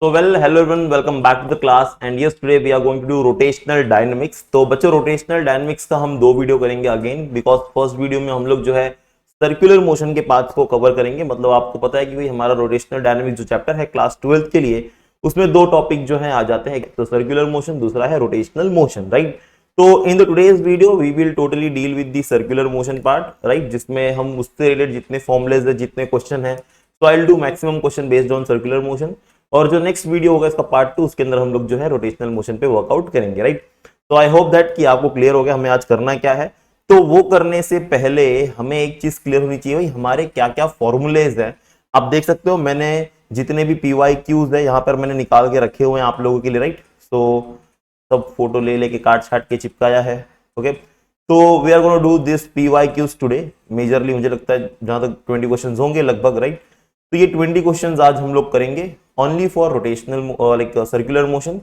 So well, hello everyone, welcome back to the class and yes, today we are going to do rotational dynamics. तो बच्चों rotational dynamics का हम दो video करेंगे again because first video में हम लोग जो है सर्कुलर मोशन के पार्ट्स को कवर करेंगे। मतलब आपको पता है कि भाई हमारा रोटेशनल डायनामिक्स जो चैप्टर है क्लास 12th के लिए उसमें दो टॉपिक जो है आ जाते हैं, तो सर्कुलर मोशन, दूसरा है रोटेशनल मोशन, राइट। तो in the today's video we will totally deal with the circular motion part, right, जिसमें हम उससे रिलेटेड जितने फॉर्मुलेज है, जितने क्वेश्चन है, तो I will do maximum question based on circular motion. और जो नेक्स्ट वीडियो होगा इसका पार्ट 2, उसके अंदर हम लोग जो है रोटेशनल मोशन पे वर्कआउट करेंगे, राइट। तो आई होप दैट कि आपको क्लियर हो गया हमें आज करना क्या है। तो वो करने से पहले हमें एक चीज क्लियर होनी चाहिए, भाई हमारे क्या क्या फॉर्मूलेज हैं। आप देख सकते हो मैंने जितने भी PYQs है यहाँ पर मैंने निकाल के रखे हुए हैं आप लोगों के लिए, राइट। सो सब फोटो ले लेके काट छाट के चिपकाया है, ओके। तो we are gonna do this PYQs today majorly, मुझे लगता है जहां तक 20 क्वेश्चन होंगे लगभग, राइट। तो ये 20 क्वेश्चंस आज हम लोग करेंगे only for rotational like circular motion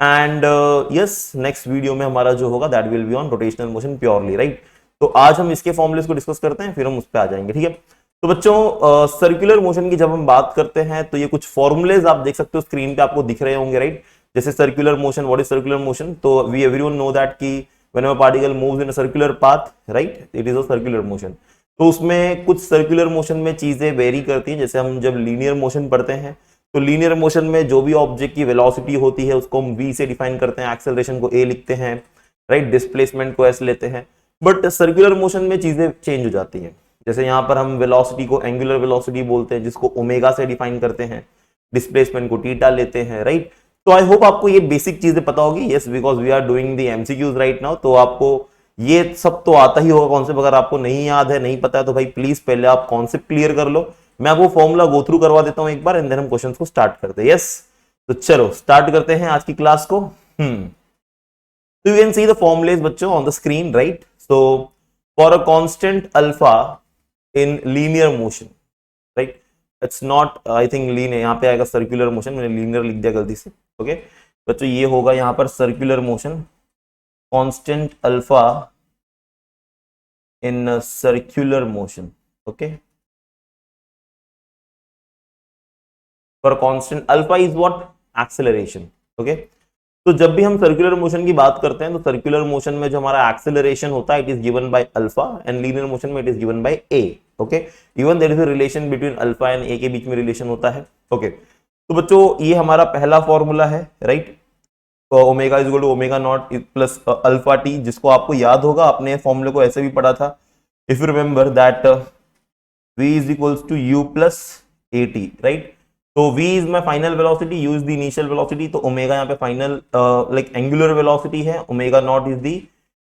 and yes, next video में हमारा जो होगा that will be on rotational motion purely, right. तो आज हम इसके फॉर्मुलेस को डिस्कस करते हैं, फिर हम उस पर आ जाएंगे, ठीक है। तो बच्चों सर्कुलर मोशन की जब हम बात करते हैं तो ये कुछ फॉर्मुलेज आप देख सकते हो स्क्रीन पे आपको दिख रहे होंगे, राइट। जैसे circular motion, what is circular motion, तो वी एवरीवन नो दैट कि whenever particle moves in a circular path, right, it is a circular motion. तो उसमें कुछ सर्कुलर मोशन में चीजें वेरी करती हैं। जैसे हम जब लीनियर मोशन पढ़ते हैं तो लीनियर मोशन में जो भी ऑब्जेक्ट की वेलोसिटी होती है उसको हम v से डिफाइन करते हैं, एक्सेलरेशन को a लिखते हैं, राइट, डिस्प्लेसमेंट को s लेते हैं। बट सर्कुलर मोशन में चीजें चेंज हो जाती हैं। जैसे यहाँ पर हम वेलोसिटी को एंगुलर वेलोसिटी बोलते हैं, जिसको ओमेगा से डिफाइन करते हैं, डिस्प्लेसमेंट को थीटा लेते हैं, राइट। तो आई होप आपको ये बेसिक चीजें पता होगी, yes, because we are doing the MCQs right now. तो आपको ये सब तो आता ही होगा कॉन्सेप्ट। अगर आपको नहीं याद है, नहीं पता है, तो भाई प्लीज पहले आप कॉन्सेप्ट क्लियर कर लो। मैं आपको फॉर्मूला गो थ्रू करवा देता हूं एक बार एंड देन हम क्वेश्चंस को स्टार्ट करते हैं, यस। तो चलो स्टार्ट करते हैं आज की क्लास को। तो you can see the formulae बच्चों on the screen, right. So for a constant alpha in linear motion, right, it's not I think linear, यहाँ पे आएगा सर्कुलर मोशन, मैंने लीनियर लिख दिया गलती से, ओके। बच्चों ये होगा यहाँ पर circular motion, constant alpha in a circular motion, okay, for constant alpha is what acceleration, okay। तो जब भी हम सर्कुलर मोशन की बात करते हैं तो सर्कुलर मोशन में जो हमारा एक्सेलरेशन होता है it is given by alpha and linear motion में it is given by A, okay. Even there is a relation between alpha and A के बीच में रिलेशन होता है, ओके। तो बच्चों ये हमारा पहला फॉर्मूला है, right. Omega is equal to omega not plus alpha T, जिसको आपको याद होगा, आपने फॉर्मूले को ऐसे भी पढ़ा था, if you remember that v is equals to u plus at, right। तो v is my final velocity, u is the initial velocity, तो ओमेगा यहाँ पे फाइनल लाइक एंगुलर वेलोसिटी है, omega naught is the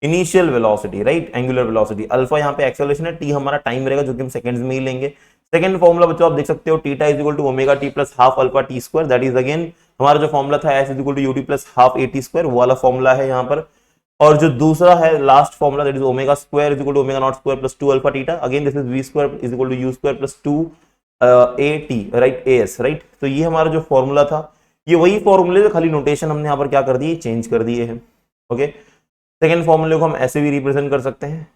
initial velocity, right, angular velocity. Alpha यहाँ पे acceleration है, T हमारा time रहेगा जो कि हम सेकंड्स में ही लेंगे। सेकंड फॉर्मूला बच्चों आप देख सकते हो, theta is equal to omega T plus half alpha T square, that is again हमारा जो फॉर्मूला था S is equal to UT plus half A T square, वो वाला फॉर्मूला है यहाँ पर। और जो दूसरा है last formula that is omega square is equal to omega not square plus 2 alpha theta, again this is we square is equal to you square plus 2 A T, right, A S, right. तो ये हमारा जो formula था ये वही फॉर्मूले थे, खाली नोटेशन हमने यहाँ पर क्या कर दिए, चेंज कर दिए हैं, ओके। सेकंड फॉर्मूले को हम ऐसे भी रिप्रेजेंट कर सकते हैं।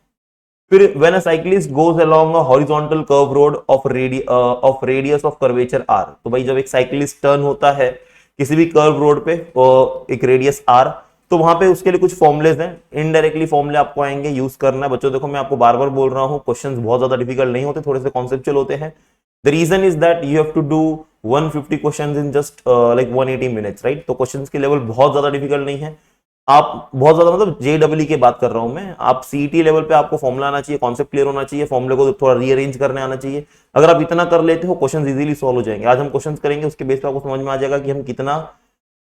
फिर when a cyclist goes along a horizontal curve road of radius of curvature r, तो भाई जब एक साइक्लिस्ट टर्न होता है किसी भी कर्व रोड पे एक रेडियस आर, तो वहां पे उसके लिए कुछ फॉर्मुलेज हैं, इनडायरेक्टली फॉर्मुले आपको आएंगे, यूज करना है बच्चों। देखो मैं आपको बार बार बोल रहा हूँ, क्वेश्चंस बहुत ज्यादा डिफिकल्ट नहीं होते, थोड़े से कॉन्सेप्चुअल होते हैं। The reason is that you have to do 150 questions in just like 180 minutes, right. तो क्वेश्चंस के लेवल बहुत ज्यादा डिफिकल्ट नहीं है। आप बहुत ज्यादा मतलब JEE की बात कर रहा हूं मैं, आप CET लेवल पे आपको फॉर्मुला आना चाहिए, कॉन्सेप्ट क्लियर होना चाहिए, फॉर्मुले को थोड़ा रीअरेंज करने आना चाहिए। अगर आप इतना कर लेते हो क्वेश्चंस इजीली सॉल्व हो जाएंगे। आज हम क्वेश्चंस करेंगे, उसके बेस पे आपको समझ में आ जाएगा कि हम कितना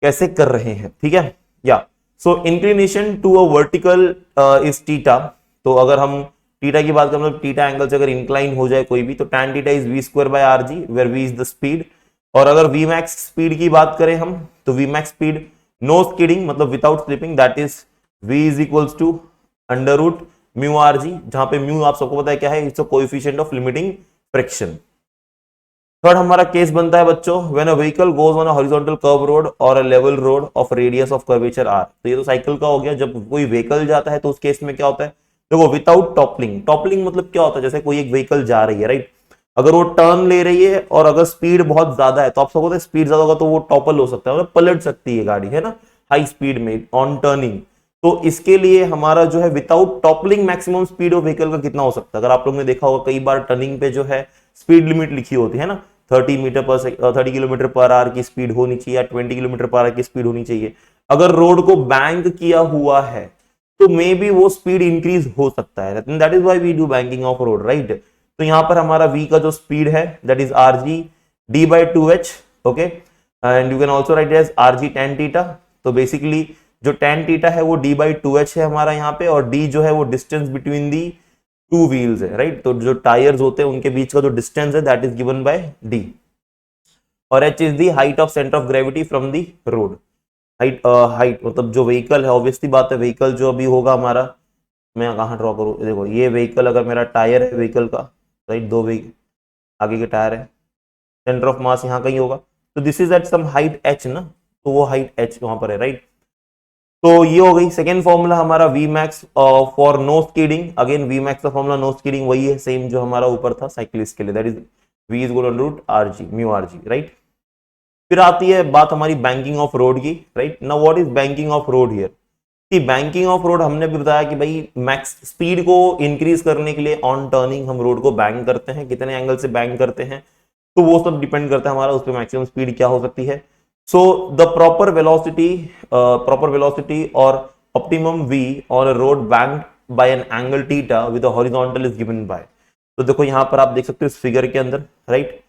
कैसे कर रहे हैं, ठीक है। या so inclination to a vertical is theta, तो अगर हम थीटा की बात करें मतलब थीटा एंगल से अगर इंक्लाइन हो जाए कोई भी, तो tan theta is v square by are G, where v is the speed. और अगर v max स्पीड की बात करें हम, तो v max speed no skidding मतलब without slipping, that is v is equals to under root mu are g, जहां पे म्यू आप सबको पता है क्या है, it's a coefficient of limiting friction. Third हमारा केस बनता है बच्चों, when a vehicle goes on a horizontal curve road और a level road of radius of curvature r. तो ये तो साइकिल का हो गया। जब कोई व्हीकल जाता है तो उस केस में क्या होता है, देखो विदाउट टॉपलिंग। टॉपलिंग मतलब क्या होता है, जैसे कोई एक व्हीकल जा रही है, राइट, अगर वो टर्न ले रही है और अगर स्पीड बहुत ज्यादा है तो आप सबको स्पीड ज्यादा होगा तो वो टॉपल हो सकता है, मतलब पलट सकती है गाड़ी, है ना, हाई स्पीड में ऑन टर्निंग। तो इसके लिए हमारा जो है without toppling maximum speed of vehicle का कितना हो सकता है? अगर आप लोगों ने देखा होगा कई बार टर्निंग पे जो है स्पीड लिमिट लिखी होती है ना, 30 किलोमीटर पर आवर की स्पीड होनी चाहिए या 20 किलोमीटर पर आवर की स्पीड होनी चाहिए। अगर रोड को बैंक किया हुआ है तो मे बी वो स्पीड इंक्रीज हो सकता है, that is why we do banking of road, right. तो यहां पर हमारा v का जो स्पीड है that is R G D by two H, okay, and you can also write as R G tan theta. तो बेसिकली जो tan theta है वो डी बाई टू एच है हमारा यहाँ पे, और डी जो है वो distance between the two wheels है, राइट। तो जो टायर्स होते हैं उनके बीच का जो डिस्टेंस है that is given by d, और h is the height of centre of gravity from the road. Height मतलब जो व्हीकल है, ऑब्वियसली बात है, व्हीकल जो अभी होगा हमारा, मैं कहाँ ड्रॉ करूँ, देखो ये व्हीकल अगर मेरा टायर है व्हीकल का, राइट, दो व्हीकल आगे के टायर है, सेंटर ऑफ मास यहाँ कहीं होगा, तो this is at some height H ना, तो वो हाइट एच वहां पर है, राइट। तो ये हो गई सेकेंड फॉर्मूला हमारा V max for no skidding. Again V max का फॉर्मूला नो स्कीडिंग वही है सेम जो हमारा ऊपर था साइक्लिस्ट के लिए, that is V is equal to root are G mu R G, right. फिर आती है बात हमारी बैंकिंग ऑफ रोड की, right. Now what is banking of road here? कि बैंकिंग ऑफ रोड हमने भी बताया कि भाई मैक्स स्पीड को इंक्रीज करने के लिए ऑन टर्निंग हम रोड को बैंक करते हैं, कितने एंगल से बैंक करते हैं तो वो सब डिपेंड करता है हमारा उस पर मैक्सिमम स्पीड क्या हो सकती है। सो द प्रॉपर वेलोसिटी और optimum v on a road banked by an angle theta with a horizontal is given by. तो देखो यहां पर आप देख सकते हो इस फिगर के अंदर, राइट,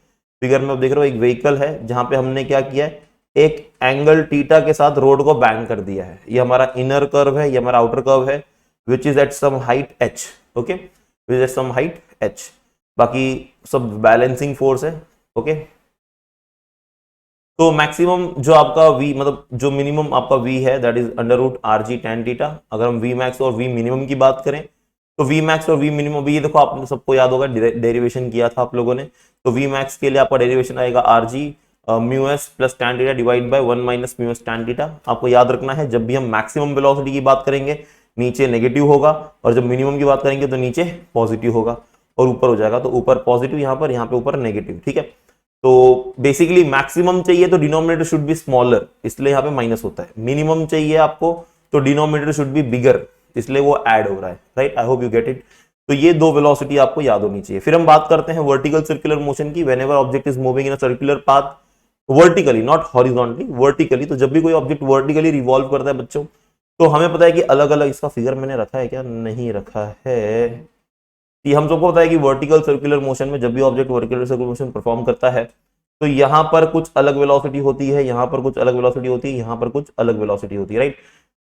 फिगर में आप देख रहे हो एक व्हीकल है जहां पे हमने क्या किया है, एक एंगल थीटा के साथ रोड को बैंक कर दिया है। ये हमारा इनर कर्व है, ये हमारा आउटर कर्व है, which is at some height h, okay, which at some height h, बाकी सब बैलेंसिंग फोर्स है, ओके। तो मैक्सिमम जो आपका v मतलब जो मिनिमम आपका v है that is under root are G tan theta. अगर हम v मैक्स और v मिनिमम की बात करें तो v मैक्स और v मिनिमम भी, ये देखो आप सबको याद होगा डेरिवेशन किया था आप लोगों ने, तो v मैक्स के लिए आपका डेरिवेशन आएगा are G mu S plus tan theta divide by 1 minus mu S tan theta. आपको याद रखना है जब भी हम मैक्सिमम वेलोसिटी की बात करेंगे नीचे नेगेटिव होगा, और जब मिनिमम की बात करेंगे तो नीचे पॉजिटिव होगा, और ऊपर हो जाएगा तो ऊपर पॉजिटिव यहाँ पे ऊपर नेगेटिव, ठीक है। तो बेसिकली मैक्सिमम चाहिए तो डिनोमिनेटर शुड बी स्मॉलर, इसलिए यहाँ पे माइनस होता है। मिनिमम चाहिए आपको तो डिनोमिनेटर शुड बी बिगर, इसलिए वो ऐड हो रहा है, right. I hope you get it. तो ये दो वेलोसिटी आपको याद होनी चाहिए। फिर हम बात करते हैं वर्टिकल सर्कुलर मोशन की। Whenever object is moving in a circular path vertically not horizontally, vertically, तो जब भी कोई ऑब्जेक्ट वर्टिकली रिवॉल्व करता है बच्चों, तो हमें पता है कि अलग अलग, इसका फिगर मैंने रखा है क्या, नहीं रखा है, कि हम सबको पता है कि वर्टिकल सर्कुलर मोशन में जब भी object vertical circular motion perform करता है तो यहां पर कुछ अलग वेलोसिटी होती है, यहां पर कुछ अलग वेलोसिटी होती है, यहां पर कुछ अलग वेलोसिटी होती है, राइट।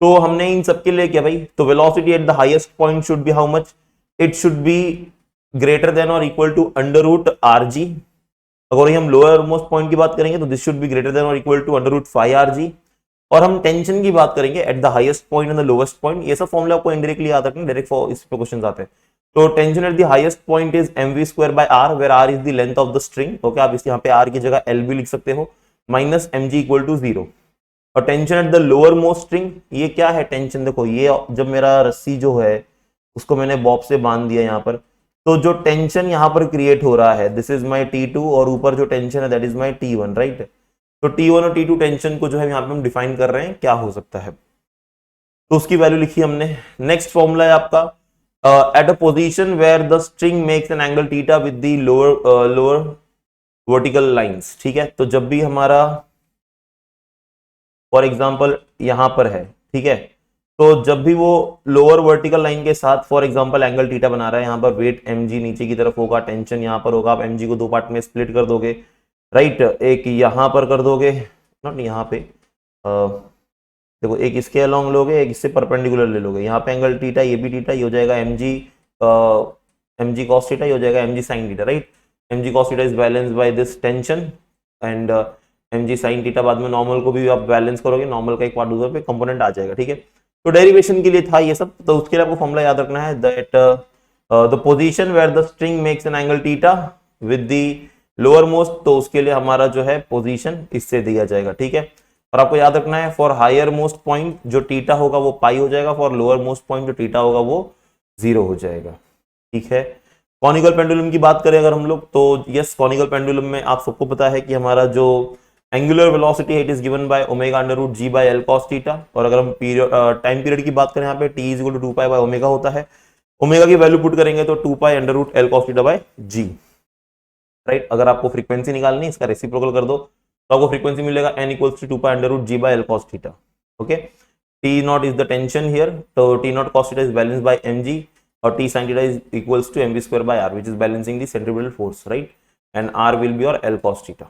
तो हमने इन सबके लिए क्या भाई, तो velocity at the highest point should be how much, it should be greater than और equal to under root are g. अगर हम लोअर मोस्ट पॉइंट की बात करेंगे तो this should be greater than और equal to under root five r g. और हम टेंशन की बात करेंगे at the highest point and the lowest point. ये सब फॉर्मूला आपको इनडायरेक्टली याद रखना, डायरेक्ट इस पे क्वेश्चन आते हैं। तो tension at the highest point is mv square by r, where r is the length of the string, okay. आप इस यहाँ पे r की जगह l भी लिख सकते हो, माइनस mg इक्वल टू 0। और tension at the lowermost string, ये क्या है टेंशन, देखो ये जब मेरा रस्सी जो है उसको मैंने बॉब से बांध दिया यहाँ पर, तो जो टेंशन यहाँ पर क्रिएट हो रहा है दिस इज माई T2, और ऊपर जो टेंशन है that is my T1, right. तो T1 और T2 टेंशन को जो है यहाँ पे हम डिफाइन कर रहे हैं क्या हो सकता है, तो उसकी वैल्यू लिखी हमने। नेक्स्ट फॉर्मूला है आपका at a position where the string makes an angle theta with the lower vertical lines, ठीक है। तो जब भी हमारा फॉर एग्जांपल यहां पर है, ठीक है, तो जब भी वो लोअर वर्टिकल लाइन के साथ फॉर एग्जांपल एंगल थीटा बना रहा है, यहाँ पर वेट mg नीचे की तरफ होगा, टेंशन यहाँ पर होगा, आप mg को दो पार्ट में स्प्लिट कर दोगे, राइट। एक यहाँ पर कर दोगे, नॉट यहाँ पे, देखो एक इसके अलोंग लोगे, एक इससे परपेंडिकुलर ले लोगे, यहाँ पे एंगल थीटा, ये भी थीटा, ये हो जाएगा mg cos थीटा, ये हो जाएगा mg sin theta, right. mg cos theta is balance by this tension and mg sin theta, बाद में नॉर्मल को भी आप बैलेंस करोगे, नॉर्मल का एक पार्ट दूसरे पे कंपोनेंट आ जाएगा, ठीक है। तो डेरिवेशन के लिए था ये सब, तो उसके लिए आपको फॉर्मूला याद रखना है that the position where the string makes an angle theta with the lowermost, तो उसके लिए हमारा जो है पोजीशन इससे दिया जाएगा, ठीक है। और आपको याद रखना है फॉर हायर मोस्ट पॉइंट जो थीटा होगा वो पाई हो जाएगा, फॉर लोअर मोस्ट पॉइंट जो थीटा होगा वो 0 हो जाएगा, ठीक है। कॉनिकल पेंडुलम की बात करें अगर हम लोग, तो यस कॉनिकल पेंडुलम में आप सबको पता है कि हमारा जो angular velocity it is given by omega under root ji by L cos theta. और अगर हम टाइम पीरियड की बात करें यहाँ पे T is equal to 2 pi by omega होता है। ओमेगा की वैल्यू पुट करेंगे तो 2 pi under root L cos theta by G, right. अगर आपको फ्रीक्वेंसी निकालनी है इसका रेसिप्रोकल कर दो तो आपको फ्रीक्वेंसी मिलेगा n equals to 2 pi under root ji by L cos theta. Okay, t not is the tension here, तो t not cos theta is balance by mg और t sin theta is equals to mv square by r which is balancing the centrifugal force, right, and r will be और l cos theta.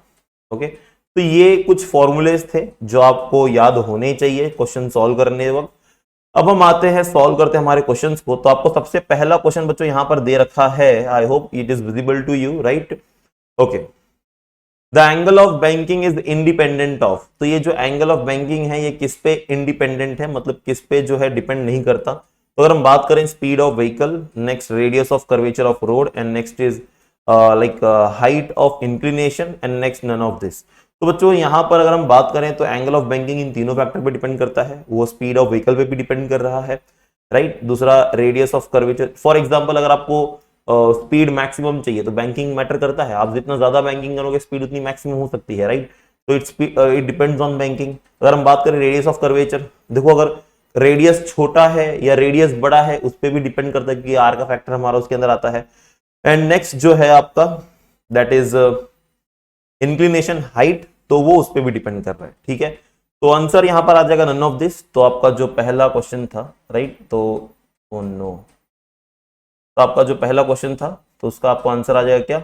Okay, तो ये कुछ formulas थे जो आपको याद होने चाहिए क्वेश्चन सॉल्व करने वक्त। अब हम आते हैं सॉल्व करते हैं हमारे क्वेश्चंस को। तो आपको सबसे पहला क्वेश्चन बच्चों यहां पर दे रखा है, I hope it is visible to you, right. Okay, the angle of banking is independent of, तो ये जो एंगल ऑफ बैंकिंग है ये किस पे इंडिपेंडेंट है, मतलब किस पे जो है डिपेंड नहीं करता। तो अगर हम बात करें speed of vehicle, next radius of curvature of road, and next is like height of inclination, and next none of this. तो बच्चों यहां पर अगर हम बात करें तो एंगल ऑफ बैंकिंग इन तीनों फैक्टर पे डिपेंड करता है, वो स्पीड ऑफ व्हीकल पे भी डिपेंड कर रहा है, राइट। दूसरा radius of curvature, for example अगर आपको स्पीड मैक्सिमम चाहिए तो बैंकिंग मैटर करता है, आप जितना ज्यादा बैंकिंग करोगे स्पीड उतनी मैक्सिमम हो सकती है, राइट। तो इट डिपेंड्स ऑन बैंकिंग। अगर हम बात करें रेडियस ऑफ कर्वेचर, देखो अगर रेडियस छोटा है या रेडियस बड़ा है उस पर भी डिपेंड करता है कि आर का फैक्टर हमारा उसके अंदर आता है। एंड नेक्स्ट जो है आपका दैट इज इंक्लिनेशन हाइट, तो वो उस पर भी डिपेंड कर रहा है, ठीक है। तो आंसर यहां पर आ जाएगा नन ऑफ दिस। तो आपका जो पहला क्वेश्चन था, राइट, तो नो, तो आपका जो पहला क्वेश्चन था तो उसका आपको आंसर आ जाएगा क्या,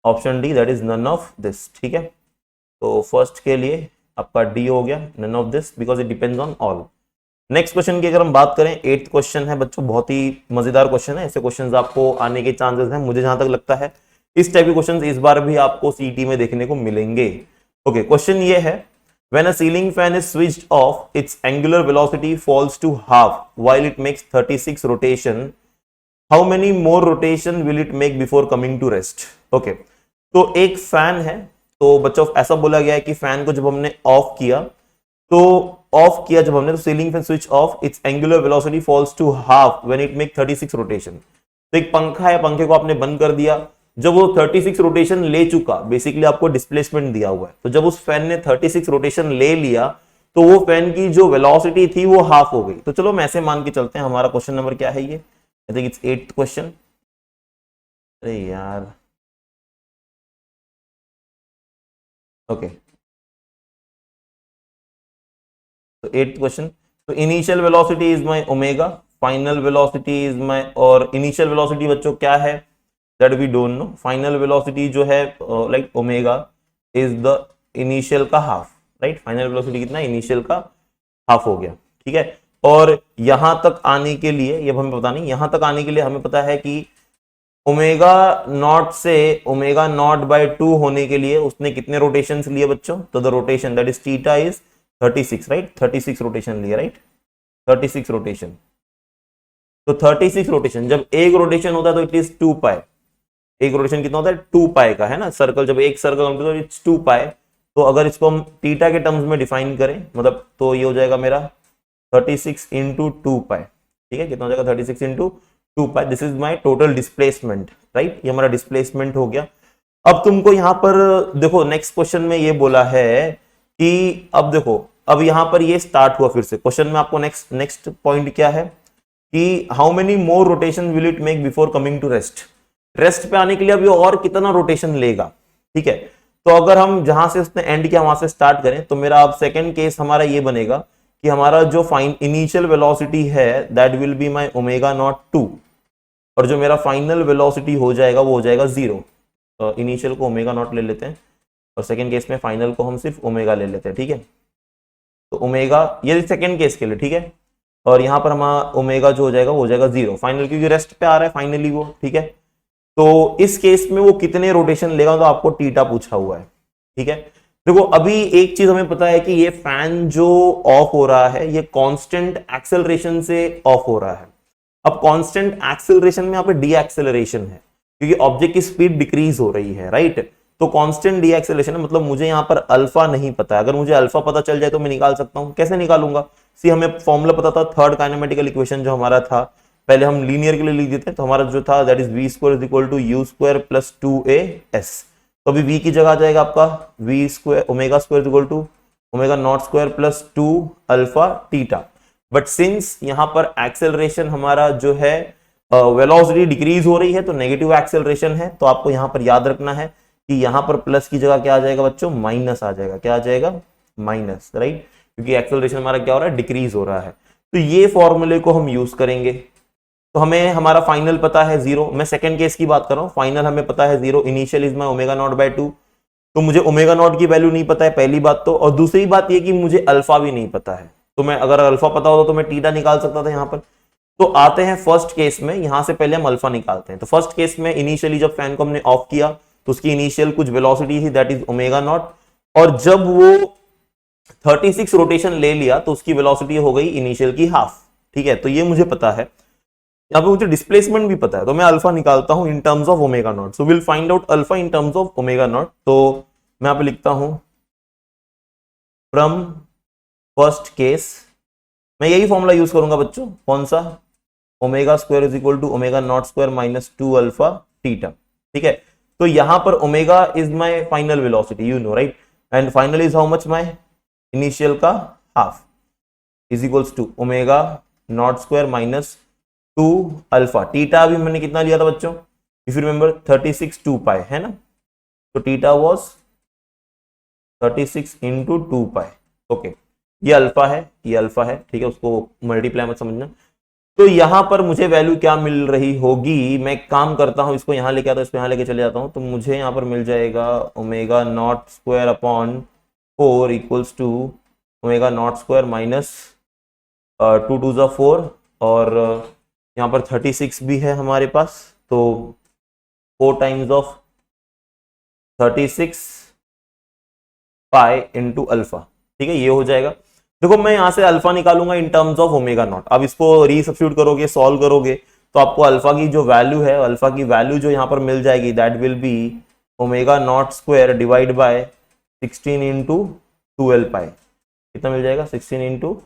option D, that is none of this, ठीक है। तो फर्स्ट के लिए आपका डी हो गया, none of this, because it depends on all. Next question की अगर हम बात करें, 8th क्वेश्चन है बच्चों, बहुत ही मजेदार क्वेश्चन है, ऐसे क्वेश्चंस आपको आने के चांसेस हैं, मुझे जहां तक लगता है इस टाइप के क्वेश्चंस इस बार भी आपको सीईटी में देखने को मिलेंगे। ओके, क्वेश्चन ये है, when a ceiling fan is switched off, it's angular velocity falls to half while it makes 36 rotation, how many more rotation will it make before coming to rest. Okay, तो एक fan है, तो बच्चों ऐसा बोला गया है कि फैन को जब हमने ऑफ किया जब हमने, तो ceiling fan switch off, it's angular velocity falls to half when it make 36 rotation. तो एक पंखा है, पंखे को आपने बंद कर दिया, जब वो 36 रोटेशन ले चुका, बेसिकली आपको डिस्प्लेसमेंट दिया हुआ है, तो जब उस फैन ने 36 रोटेशन ले लिया तो वो फैन की जो वेलोसिटी थी वो हाफ हो गई। तो चलो हम ऐसे मान के चलते हैं, हमारा क्वेश्चन नंबर क्या है ये, आई थिंक इट्स 8th क्वेश्चन। अरे यार, ओके, तो 8th क्वेश्चन, तो initial velocity is my omega, final velocity is my, और इनिशियल वेलोसिटी बच्चों क्या है that we don't know, final velocity जो है like omega is the initial का हाफ, राइट। फाइनल वेलोसिटी कितना, इनिशियल का हाफ हो गया, ठीक है। और यहां तक आने के लिए, ये हमें पता नहीं, यहां तक आने के लिए हमें पता है कि ओमेगा नॉट से ओमेगा नॉट बाय 2 होने के लिए उसने कितने रोटेशंस लिए बच्चों, तो the rotation that is theta is 36, right, 36 rotation लिए, राइट, 36 रोटेशन। तो 36 रोटेशन, जब एक रोटेशन होता है तो इट इज 2 पाई, एक रोटेशन कितना होता है 2 पाई का, है ना, सर्कल जब एक सर्कल कंप्लीट हो इट्स 2 पाई। तो अगर इसको हम थीटा के टर्म्स में डिफाइन करें, मतलब तो ये हो जाएगा मेरा 36 इंटू 2 पाई, ठीक है, कितना हो जाएगा 36 into 2 pi, this is my total displacement, right, ये हमारा डिस्प्लेसमेंट हो गया। अब तुमको यहां पर देखो नेक्स्ट क्वेश्चन में ये बोला है कि अब देखो, अब यहां पर ये स्टार्ट हुआ फिर से क्वेश्चन में, आपको नेक्स्ट पॉइंट क्या है कि how many more rotation will it make before coming to rest, rest पे आने के लिए अभी और कितना रोटेशन लेगा, ठीक है। तो अगर हम जहां से उसने एंड किया वहां से स्टार्ट करें, तो मेरा अब सेकंड केस हमारा ये बनेगा कि हमारा जो फाइन इनिशियल वेलोसिटी है that will be my omega naught 2, और जो मेरा फाइनल वेलोसिटी हो जाएगा वो हो जाएगा 0। तो इनिशियल को ओमेगा नॉट ले लेते हैं और सेकंड केस में फाइनल को हम सिर्फ ओमेगा ले लेते हैं, ठीक है। तो ओमेगा, ये सेकंड केस के लिए, ठीक है, और यहां पर हमारा ओमेगा जो हो जाएगा वो हो जाएगा 0 फाइनल, क्योंकि रेस्ट पे आ रहा है फाइनली वो, ठीक है। तो इस केस में वो कितने रोटेशन लेगा, तो आपको थीटा पूछा हुआ है, ठीक है। देखो अभी एक चीज हमें पता है कि ये फैन जो ऑफ हो रहा है ये कांस्टेंट एक्सेलरेशन से ऑफ हो रहा है। अब कांस्टेंट एक्सेलरेशन में यहाँ पे डी एक्सेलरेशन है, क्योंकि ऑब्जेक्ट की स्पीड डिक्रीज हो रही है, राइट। तो कांस्टेंट डी एक्सेलरेशन है, मतलब मुझे यहाँ पर अल्फा नहीं पता है, अगर मुझे अल्फा पता चल जाए तो मैं निकाल सकता हूँ, कैसे निकालूंगा, सी हमें फॉर्मूला पता था, थर्ड काइनेमेटिकल इक्वेशन जो हमारा था पहले हम लीनियर के लिए लिख देते हैं, तो हमारा जो था that is we square is equal to you square plus 2as। तो अभी v की जगह आ जाएगा आपका v square omega square is equal to omega not square plus 2 alpha theta. But since यहाँ पर एक्सेलरेशन हमारा जो है वेलोसिटी डिक्रीज हो रही है, तो नेगेटिव एक्सेलरेशन है, तो आपको यहाँ पर याद रखना है कि यहाँ पर प्लस की जगह क्या आ जाएगा बच्चों, माइनस आ जाएगा। क्या आ जाएगा, माइनस, राइट, क्योंकि एक्सेलरेशन हमारा क्या हो रहा है, डिक्रीज हो रहा है। तो ये फॉर्मूले को हम यूज करेंगे। तो हमें हमारा फाइनल पता है 0, मैं सेकंड केस की बात कर रहा हूँ। फाइनल हमें पता है 0, initial is my omega not by 2। तो मुझे ओमेगा नॉट की वैल्यू नहीं पता है, पहली बात तो, और दूसरी बात ये कि मुझे अल्फा भी नहीं पता है। तो मैं अगर अल्फा पता होता तो मैं टीटा निकाल सकता था यहाँ पर। तो आते हैं फर्स्ट केस में, यहां से पहले हम अल्फा निकालते हैं। तो फर्स्ट केस में इनिशियली जब फैन को हमने ऑफ किया तो उसकी इनिशियल कुछ वेलोसिटी थी दैट इज ओमेगा नॉट, और जब वो 36 रोटेशन ले लिया तो उसकी वेलोसिटी हो गई इनिशियल की हाफ। ठीक है, तो ये मुझे पता है। यहाँ पे मुझे डिस्प्लेसमेंट भी पता है, तो मैं अल्फा निकालता हूं in terms of omega naught. So will find out alpha in terms of omega naught. तो मैं यहाँ पे लिखता हूं फ्रॉम फर्स्ट केस, मैं यही फॉर्मूला यूज करूंगा बच्चों, कौन सा, omega square is equal to omega not square minus 2 alpha theta. ठीक है, तो यहां पर omega is my final velocity, you know, right, and final is how much, my initial का half is equals to omega not square minus 2 alpha. Theta अभी मैंने कितना लिया था बच्चों, इफ यू रिमेंबर 36 2 पाई है ना, तो theta was 36 into 2 pi. Okay, ये अल्फा है, ये अल्फा है, ठीक है, उसको मल्टीप्लाई मत समझना। तो यहां पर मुझे वैल्यू क्या मिल रही होगी, मैं काम करता हूं, इसको यहां लेके आता हूं, इसको यहां लेके चले जाता हूं, तो मुझे यहां पर मिल जाएगा omega not square upon 4 equals to omega not square minus 2 2 जा 4, और यहाँ पर 36 भी है हमारे पास, तो 4 times of 36 pi into alpha. ठीक है, ये हो जाएगा। देखो मैं यहां से अल्फा निकालूंगा in terms of omega naught. अब इसको रीसब्स्टिट्यूट करोगे, सॉल्व करोगे, तो आपको अल्फा की जो वैल्यू है, अल्फा की वैल्यू जो यहाँ पर मिल जाएगी that will be omega not square divide bye 16 into 12 पाई। कितना मिल जाएगा, 16 इंटू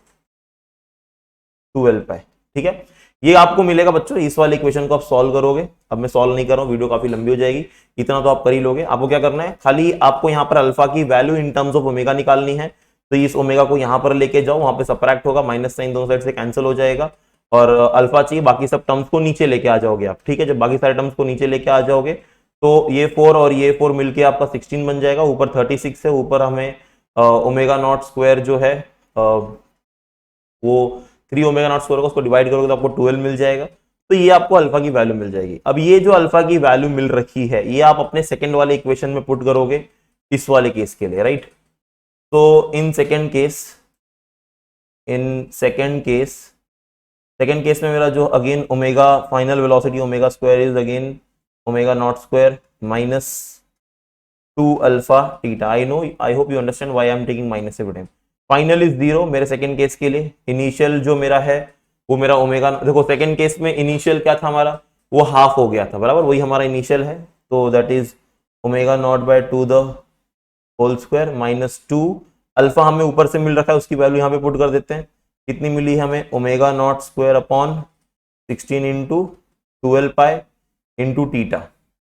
12 पाई। ठीक है, ये आपको मिलेगा बच्चों, इस वाले इक्वेशन को आप सॉल्व करोगे। अब मैं सॉल्व नहीं कर रहा हूं, वीडियो काफी लंबी हो जाएगी, इतना तो आप कर ही लोगे। आपको क्या करना है, खाली आपको यहाँ पर अल्फा की value in terms of omega निकालनी है। तो इस ओमेगा को यहाँ पर लेके जाओ, वहां पे सबट्रैक्ट होगा, माइनस साइन दोनों साइड से कैंसिल हो जाएगा, और अल्फा चाहिए, बाकी सब टर्म्स को नीचे लेके आ जाओगे आप। ठीक है, जब बाकी सारे टर्म्स को नीचे लेके आ जाओगे तो ये 4 और ये 4 मिलके आपका 16 बन जाएगा। ऊपर 36 है, ऊपर हमें ओमेगा नॉट स्क्वायर जो है वो 3 ओमेगा नॉट स्क्वायर को उसको डिवाइड करोगे तो आपको 12 मिल जाएगा। तो ये आपको अल्फा की वैल्यू मिल जाएगी। अब ये जो अल्फा की वैल्यू मिल रखी है, ये आप अपने सेकंड वाले इक्वेशन में पुट करोगे इस वाले केस के लिए, राइट। तो इन सेकंड केस में मेरा जो again omega final velocity omega square is again omega not square minus 2 alpha theta. I hope you understand why I am taking minus every time. Final is 0 मेरे second case के लिए। Initial जो मेरा है वो मेरा ओमेगा, देखो second case में इनिशियल क्या था हमारा, वो हाफ हो गया था, बराबर, वही हमारा इनिशियल है। तो that is omega not by 2 the whole square minus 2 alpha हमें ऊपर से मिल रखा है, उसकी वैल्यू यहाँ पे पुट कर देते हैं। कितनी मिली हमें, omega not square upon 16 into 12 pi into theta.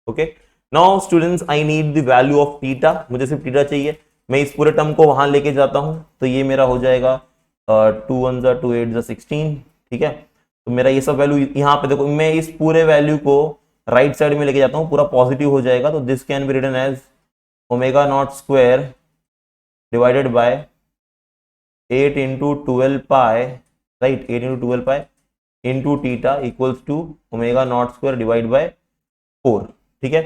Okay, now students I need the value of theta, मुझे सिर्फ टीटा चाहिए। मैं इस पूरे टर्म को वहां लेके जाता हूं, तो ये मेरा हो जाएगा 2 1 जा 2 8 जा 16। ठीक है, तो मेरा ये सब वैल्यू यहाँ पे देखो, मैं इस पूरे वैल्यू को राइट साइड में लेके जाता हूँ, पूरा पॉजिटिव हो जाएगा। तो this can be written as omega not square divided by 8 into 12 pi, right, 8 into 12 pi into theta equals to omega not square divide by 4। ठीक है,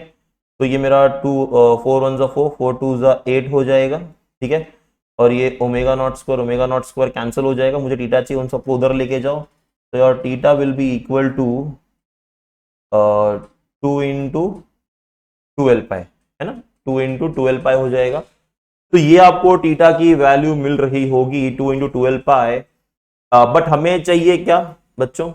तो ये मेरा 4 1 जा 4, 4 2 जा 8 हो जाएगा। ठीक है, और ये ओमेगा नॉट स्क्वायर कैंसिल हो जाएगा, मुझे टीटा चाहिए, उन सबको उधर लेके जाओ। तो your theta will be equal to 2 into 12 pi, है ना, 2 इंटू 12 पाई हो जाएगा। तो ये आपको टीटा की वैल्यू मिल रही होगी 2 इंटू 12 पाई। बट हमें चाहिए क्या बच्चों,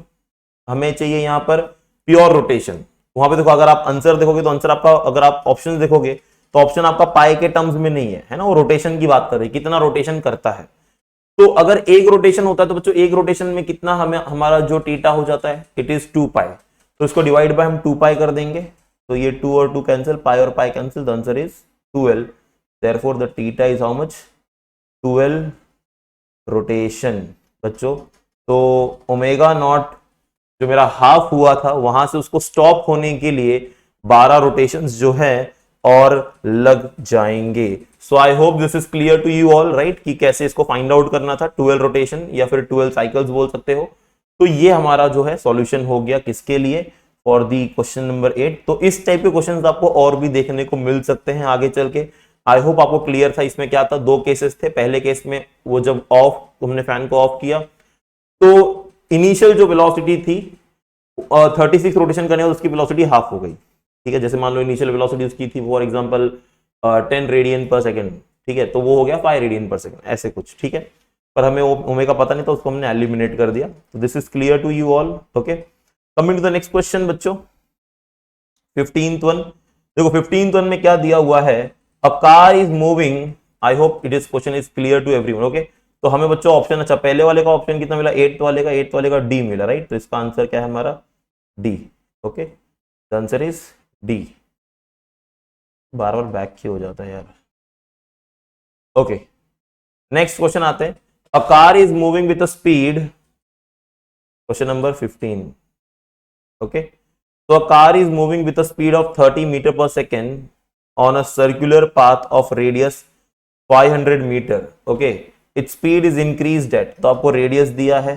हमें चाहिए यहाँ पर प्योर रोटेशन। वहां पे देखो, अगर आप आंसर देखोगे तो आंसर आपका, अगर आप ऑप्शन देखोगे तो ऑप्शन आपका पाई के टर्म्स में नहीं है, है ना, वो रोटेशन की बात कर रही है, कितना रोटेशन करता है। तो अगर एक रोटेशन होता है तो बच्चों एक रोटेशन में कितना हमें हमारा जो थीटा हो जाता है, इट इज 2 पाई। तो इसको डिवाइड बाय हम 2 पाई कर देंगे, तो ये 2 और 2 कैंसिल, पाई और pi cancel, the answer is 12। Therefore the theta is how much, 12 rotation बच्चों। तो ओमेगा नॉट जो मेरा हाफ हुआ था वहां से उसको स्टॉप होने के लिए 12 रोटेशंस जो है और लग जाएंगे। So I hope this is clear to you all, right, कि कैसे इसको फाइंड आउट करना था, 12 रोटेशन या फिर 12 साइकिल्स बोल सकते हो। तो ये हमारा जो है सॉल्यूशन हो गया किसके लिए, फॉर दी क्वेश्चन नंबर 8। तो इस टाइप के क्वेश्चंस आपको और भी देखने को मिल सकते हैं आगे चल के। आई होप आपको क्लियर था। इसमें क्या था, दो केसेस थे। पहले केस में वो जब ऑफ हमने फैन को ऑफ किया तो इनिशियल जो वेलोसिटी थी 36 रोटेशन करने और उसकी वेलोसिटी हाफ हो गई, ठीक है। जैसे मान लो इनिशियल वेलोसिटी उसकी थी for example 10 radian per second, ठीक है, तो वो हो गया 5 रेडियन पर सेकंड, ऐसे कुछ, ठीक है। पर हमें ओमेगा पता नहीं था, उसको हमने एलिमिनेट कर दिया। तो this is clear to you all, okay. Coming to the next question बच्चों, 15th वन। देखो 15th वन में क्या दिया हुआ है, a car is moving, I hope it is question is clear to everyone, okay. तो हमें बच्चों ऑप्शन, अच्छा पहले वाले का ऑप्शन कितना मिला, 8th वाले का डी मिला, राइट। तो इसका आंसर क्या है हमारा, D, okay. The answer is D. Bar bar back क्यों हो जाता है यार, ओके। नेक्स्ट क्वेश्चन आते हैं, अ car is moving with a speed, question number 15, okay. तो a car is moving with a speed of 30 meter per second on a circular path of radius 500 meter, okay. Its speed is increased at, तो आपको radius दिया है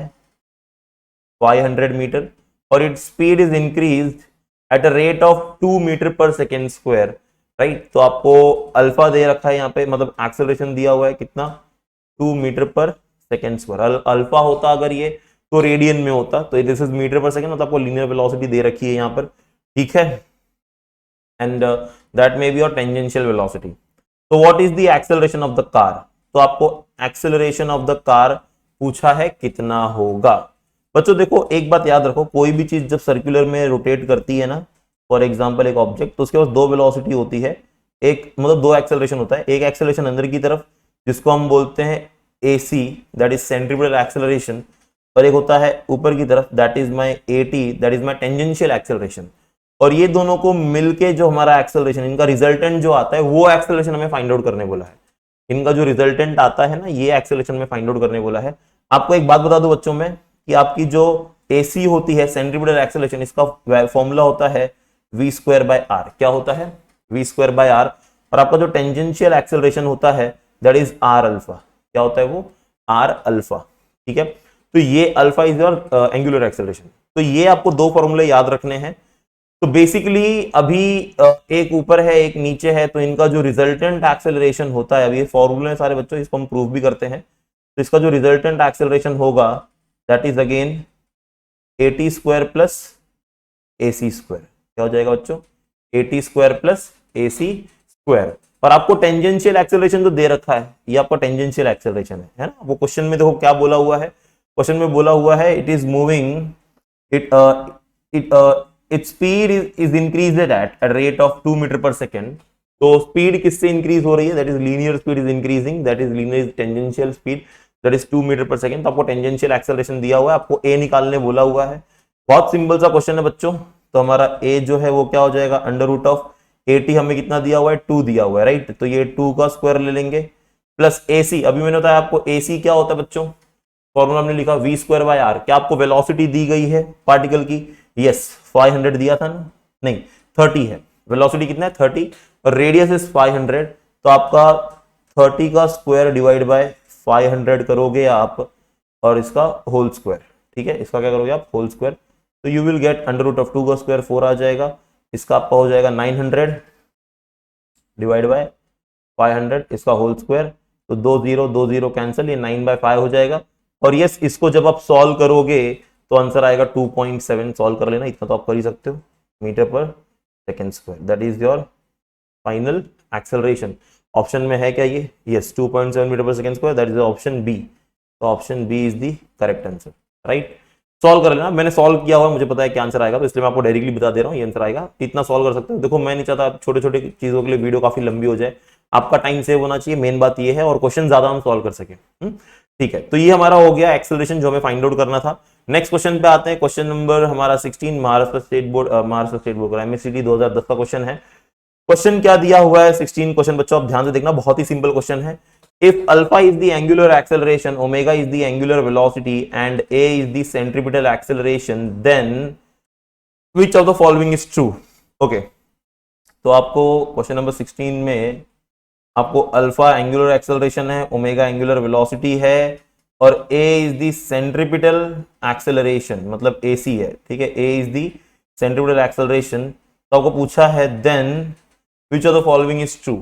500 metre और its speed is increased at a rate of 2 meter per second square, right. तो आपको alpha दे रखा है यहाँ पे, मतलब एक्सेलरेशन दिया हुआ है कितना, 2 metre per second square. Alpha होता अगर ये तो रेडियन में होता, तो दिस इज मीटर पर सेकंड, मतलब आपको लीनियर वेलोसिटी दे रखी है यहाँ पर, ठीक है। And that may be your tangential velocity. तो what is the acceleration of the car, तो आपको एक्सेलरेशन ऑफ द कार पूछा है कितना होगा। बच्चों देखो एक बात याद रखो, कोई भी चीज जब सर्कुलर में रोटेट करती है ना, फॉर एग्जाम्पल एक ऑब्जेक्ट, तो उसके पास दो वेलोसिटी होती है, एक मतलब दो एक्सेलरेशन होता है। एक एक्सेलरेशन अंदर की तरफ जिसको हम बोलते हैं AC, that is centrifugal acceleration, और एक होता है ऊपर की तरफ, that is my AT, that is my tangential acceleration. और ये दोनों को मिलके जो हमारा एक्सेलरेशन, इनका रिजल्टेंट जो आता है वो एक्सेलरेशन हमें फाइंड आउट करने बोला है। इनका जो रिजल्टेंट आता है ना, ये एक्सेलरेशन में फाइंड आउट करने बोला है। आपको एक बात बता दूं बच्चों में, कि आपकी जो AC होती है सेंट्रीफ्यूगल एक्सेलरेशन, इसका फॉर्मूला होता है v²/r। क्या होता है, v²/r। और आपका जो टेंजेंशियल एक्सेलरेशन होता है दैट इज r अल्फा। क्या होता है वो, r अल्फा, ठीक है। तो ये alpha is your angular acceleration. तो ये आपको दो फॉर्मूले याद रखने हैं। तो बेसिकली अभी एक ऊपर है एक नीचे है, तो इनका जो रिजल्टेंट एक्सेलरेशन होता है, अभी ये फॉर्मूले सारे बच्चों, इसको हम प्रूव भी करते हैं। तो इसका जो रिजल्टेंट एक्सेलरेशन होगा that is again AT² plus AC²। क्या हो जाएगा बच्चों, AT² प्लस AC²। और आपको टेंजेंशियल एक्सेलरेशन तो दे रखा है, ये आपका टेंजेंशियल एक्सेलरेशन है ना। वो क्वेश्चन में देखो क्या बोला हुआ है, क्वेश्चन में बोला हुआ है it is moving, it speed is increased at rate of 2 metre per second. तो स्पीड किससे इंक्रीज हो रही है, that is linear speed is increasing, that is linear tangential speed, that is 2 metre per second. तो आपको tangential acceleration दिया हुआ है, आपको A निकालने बोला हुआ है। बहुत सिंपल सा क्वेश्चन है बच्चों। तो हमारा A जो है वो क्या हो जाएगा, √ऑफ AT हमें कितना दिया हुआ है, 2 दिया हुआ है, राइट। तो ये 2 का स्क्वायर ले लेंगे प्लस AC। अभी मैंने बताया आपको AC क्या होता है बच्चों, फॉर्मूला हमने लिखा v²/r। क्या आपको वेलोसिटी दी गई है पार्टिकल की, यस 500 दिया था ना, नहीं 30 है। वेलोसिटी कितना है 30 और रेडियस इज 500। तो आपका 30 का स्क्वायर डिवाइड बाय 500 करोगे आप, और इसका होल स्क्वायर, ठीक है। इसका क्या करोगे आप, होल स्क्वायर। तो यू विल गेट √ऑफ 2 का स्क्वायर 4 आ जाएगा। इसका आपका हो जाएगा 900 डिवाइड बाय 500, इसका होल स्क्वायर। तो 2 0 कैंसिल, ये 9/5 हो जाएगा। और यस, इसको जब आप सॉल्व करोगे तो आंसर आएगा 2.7। सॉल्व कर लेना, इतना तो आप कर ही सकते हो, metre per second square. That is your final acceleration. Option में है क्या ये, yes 2.7 metre per second square, that is option B. तो option B is the correct answer, right. Solve कर लेना, मैंने सॉल्व किया हुआ, मुझे पता है क्या आंसर आएगा, तो इसलिए मैं आपको डायरेक्टली बता दे रहा हूँ ये आंसर आएगा। इतना सॉल्व कर सकते हो। देखो मैं नहीं चाहता छोटे छोटे चीजों के लिए वीडियो काफी लंबी हो जाए, आपका टाइम सेव होना चाहिए, मेन बात ये है, और क्वेश्चन ज्यादा हम सॉल्व कर सके। ठीक है, तो ये हमारा हो गया एक्सेलरेशन जो हमें फाइंड आउट करना था। नेक्स्ट क्वेश्चन पे आते हैं, क्वेश्चन नंबर हमारा 16, महाराष्ट्र स्टेट बोर्ड का MSCD 2010 का क्वेश्चन है। क्वेश्चन क्या दिया हुआ है 16 क्वेश्चन बच्चों, आप ध्यान से देखना, बहुत ही सिंपल क्वेश्चन है। If alpha is the angular acceleration, omega is the angular velocity and a is the centripetal acceleration, then which of the following is true. Okay, तो आपको क्वेश्चन नंबर 16 में आपको अल्फा एंगुलर एक्सेलरेशन है, omega angular velocity है और a is the centripetal acceleration, मतलब AC है, ठीक है, ए इज द सेंट्रीपिटल एक्सेलरेशन। तो आपको पूछा है then which of the following is true,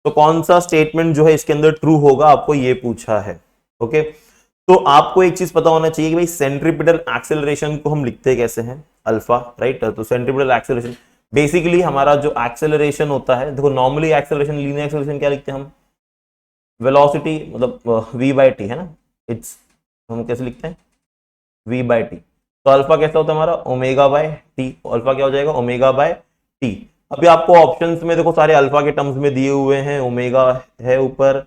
तो कौन सा स्टेटमेंट जो है इसके अंदर ट्रू होगा, आपको ये पूछा है। ओके, तो आपको एक चीज पता होना चाहिए कि भाई सेंट्रीपिटल एक्सेलरेशन को हम लिखते कैसे हैं, अल्फा, राइट। तो सेंट्रीपिटल एक्सेलरेशन बेसिकली हमारा जो एक्सेलरेशन होता है, देखो नॉर्मली एक्सेलरेशन, लीनियर एक्सेलरेशन क्या लिखते हैं हम, वेलोसिटी मतलब v/t है ना, इट्स हम कैसे लिखते हैं v/t। तो अल्फा कैसा होता है हमारा ω/t, अल्फा क्या हो जाएगा ω/t। अभी आपको ऑप्शंस में देखो सारे अल्फा के टर्म्स में दिए हुए हैं, ओमेगा है ऊपर,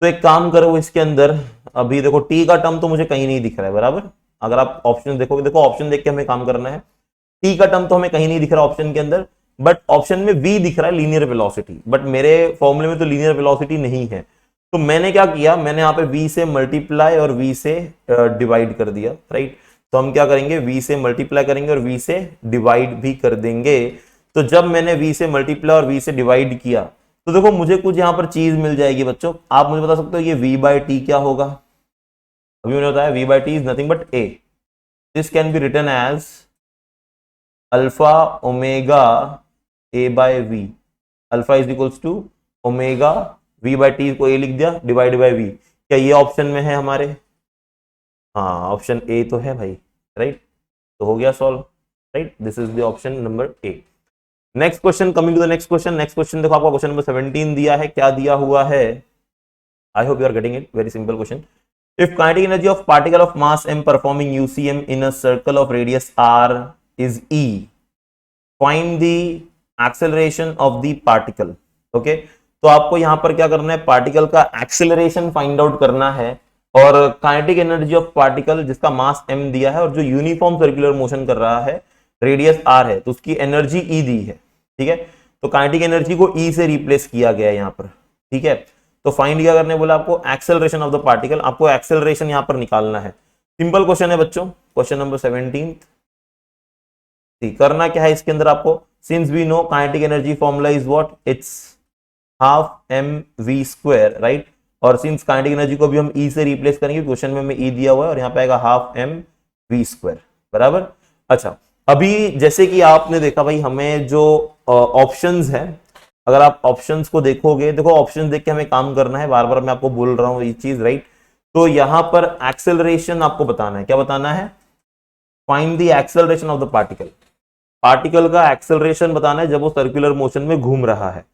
तो एक काम करो इसके अंदर, अभी देखो टी का टर्म तो मुझे कहीं नहीं दिख रहा है, बराबर। अगर आप ऑप्शन देखोगे, देखो ऑप्शन देख के हमें काम करना है, टी का टर्म तो हमें कहीं नहीं दिख रहा ऑप्शन के अंदर, बट ऑप्शन में वी दिख रहा है लीनियर वेलोसिटी, बट मेरे फॉर्मूले में तो लीनियर वेलोसिटी नहीं है। तो मैंने क्या किया, मैंने यहाँ पे v से मल्टीप्लाई और v से डिवाइड कर दिया, राइट। तो हम क्या करेंगे, v से मल्टीप्लाई करेंगे और v से डिवाइड भी कर देंगे। तो जब मैंने v से मल्टीप्लाई और v से डिवाइड किया तो देखो मुझे कुछ यहाँ पर चीज मिल जाएगी बच्चों। आप मुझे बता सकते हो ये v/t क्या होगा, अभी मैंने बताया v/t is nothing but a, this can be written as alpha omega a/v, alpha is equals to omega v/t को a लिख दिया डिवाइड बाय v। क्या ये ऑप्शन में है हमारे, हाँ ऑप्शन ए तो है भाई, राइट। तो हो गया solve, right, this is the option number a. Next question, coming to the next question. Next question देखो आपका क्वेश्चन नंबर 17 दिया है, क्या दिया हुआ है, I hope you are getting it, very simple question. If kinetic energy of particle of mass m performing UCM in a circle of radius r is E, find the acceleration of the particle. Okay, तो आपको यहां पर क्या करना है, particle का acceleration find out करना है और काइनेटिक एनर्जी ऑफ पार्टिकल जिसका मास m दिया है और जो यूनिफॉर्म सर्कुलर मोशन कर रहा है, रेडियस r है, तो उसकी एनर्जी E दी है, ठीक है। तो काइनेटिक एनर्जी को E से रिप्लेस किया गया है यहाँ पर, ठीक है। तो फाइंड क्या करने बोला आपको, एक्सेलरेशन ऑफ द पार्टिकल, आपको एक्सेलरेशन यहाँ पर निकालना है। सिंपल क्वेश्चन है बच्चों, क्वेश्चन नंबर 17। करना क्या है इसके अंदर आपको, since we know kinetic energy formula is what, it's half mv², right. और सिंस काइनेटिक एनर्जी को भी हम E से रिप्लेस करेंगे, क्वेश्चन में हमें E दिया हुआ है और यहाँ पे आएगा हाफ mv², बराबर। अच्छा, अभी जैसे कि आपने देखा भाई, हमें जो ऑप्शंस है, अगर आप ऑप्शंस को देखोगे, देखो ऑप्शंस देख के हमें काम करना है, बार बार मैं आपको बोल रहा हूं ये चीज, राइट। तो यहां पर एक्सेलरेशन आपको बताना है, क्या बताना है, find the acceleration of the particle, particle का एक्सेलरेशन बताना है जब वो सर्कुलर मोशन में घूम रहा है।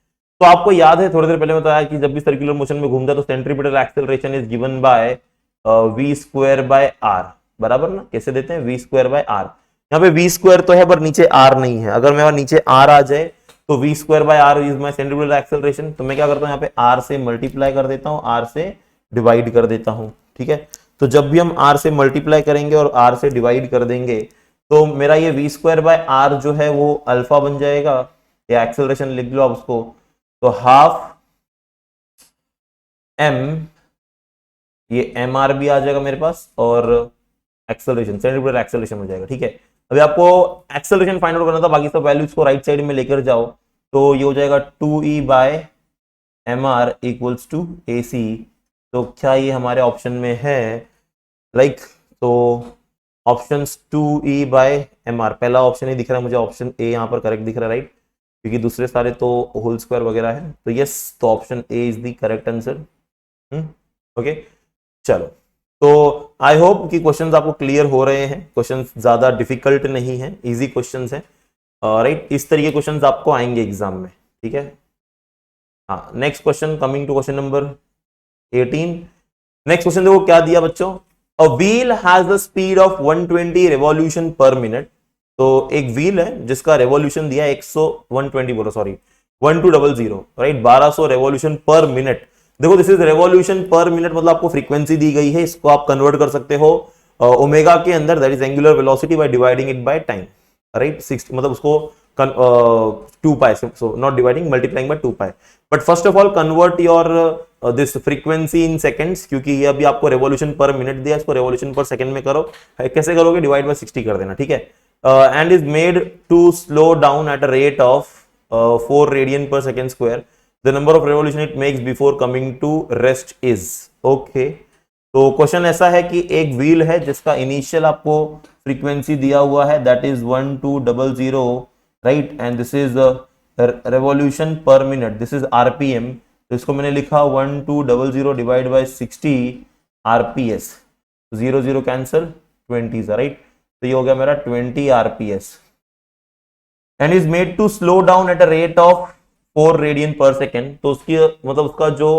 तो आपको याद है थोड़ी देर पहले बताया कि जब भी सर्कुलर मोशन में घूमता है तो centripetal acceleration is given bye v²/r, बराबर ना, कैसे देते हैं v²/r। यहाँ पे v² तो है पर नीचे r नहीं है, अगर मेरा नीचे r आ जाए तो v²/r is my centripetal acceleration. तो मैं क्या करता हूँ, यहाँ पे r से मल्टीप्लाई कर देता हूँ, r से डिवाइड कर देता हूँ, ठीक है। तो जब भी हम r से मल्टीप्लाई करेंगे और r से डिवाइड कर देंगे तो मेरा ये v²/r जो है वो अल्फा बन जाएगा, या एक्सेलरेशन लिख लो आप उसको, तो हाफ m, ये mr भी आ जाएगा मेरे पास और एक्सेलरेशन सेंट्रीपिटल एक्सेलरेशन हो जाएगा, ठीक है। अभी आपको एक्सेलरेशन फाइंड आउट करना था, बाकी सब वैल्यूज को राइट साइड में लेकर जाओ, तो ये हो जाएगा 2E/mr इक्वल्स टू AC। तो क्या ये हमारे ऑप्शन में है, लाइक तो ऑप्शंस 2E/mr, पहला ऑप्शन ही दिख रहा है मुझे, ऑप्शन ए यहाँ पर करेक्ट दिख रहा है, राइट, क्योंकि दूसरे सारे तो होल स्क्वायर वगैरह है। तो यस, तो option A is the correct answer. Okay, चलो, तो आई होप कि क्वेश्चंस आपको क्लियर हो रहे हैं, क्वेश्चंस ज्यादा डिफिकल्ट नहीं है, इजी क्वेश्चंस हैं, राइट। इस तरीके क्वेश्चंस आपको आएंगे एग्जाम में, ठीक है। हाँ, next question, coming to question number 18। Next question देखो क्या दिया बच्चों, a wheel has the speed of 120 revolution per minute. तो एक व्हील है जिसका रेवोल्यूशन दिया 120 बोलो, sorry 1200, right, 1200 revolution per minute. देखो this is revolution per minute, मतलब आपको फ्रीक्वेंसी दी गई है, इसको आप कन्वर्ट कर सकते हो ओमेगा के अंदर, that is angular velocity by dividing it by time, right. 60 मतलब उसको 2 pi, so not dividing, multiplying by 2 pi. But first of all convert your this frequency in seconds, क्योंकि ये अभी आपको रेवोल्यूशन पर मिनट दिया, इसको रेवोल्यूशन पर second में करो। कैसे करोगे? डिवाइड बाय 60 कर देना, ठीक है। And is made to slow down at a rate of 4 radian per second square, the number of revolution it makes before coming to rest is, okay. तो क्वेश्चन ऐसा है कि एक व्हील है जिसका इनिशियल आपको फ्रीक्वेंसी दिया हुआ है, that is 1200, right, and this is revolution per minute, this is RPM. तो इसको मैंने लिखा 1200 divide by 60 RPS, 0 cancel, 20, right. तो ये हो गया मेरा 20 RPS, and is made to slow down at a rate of 4 radian per second. तो उसकी मतलब उसका जो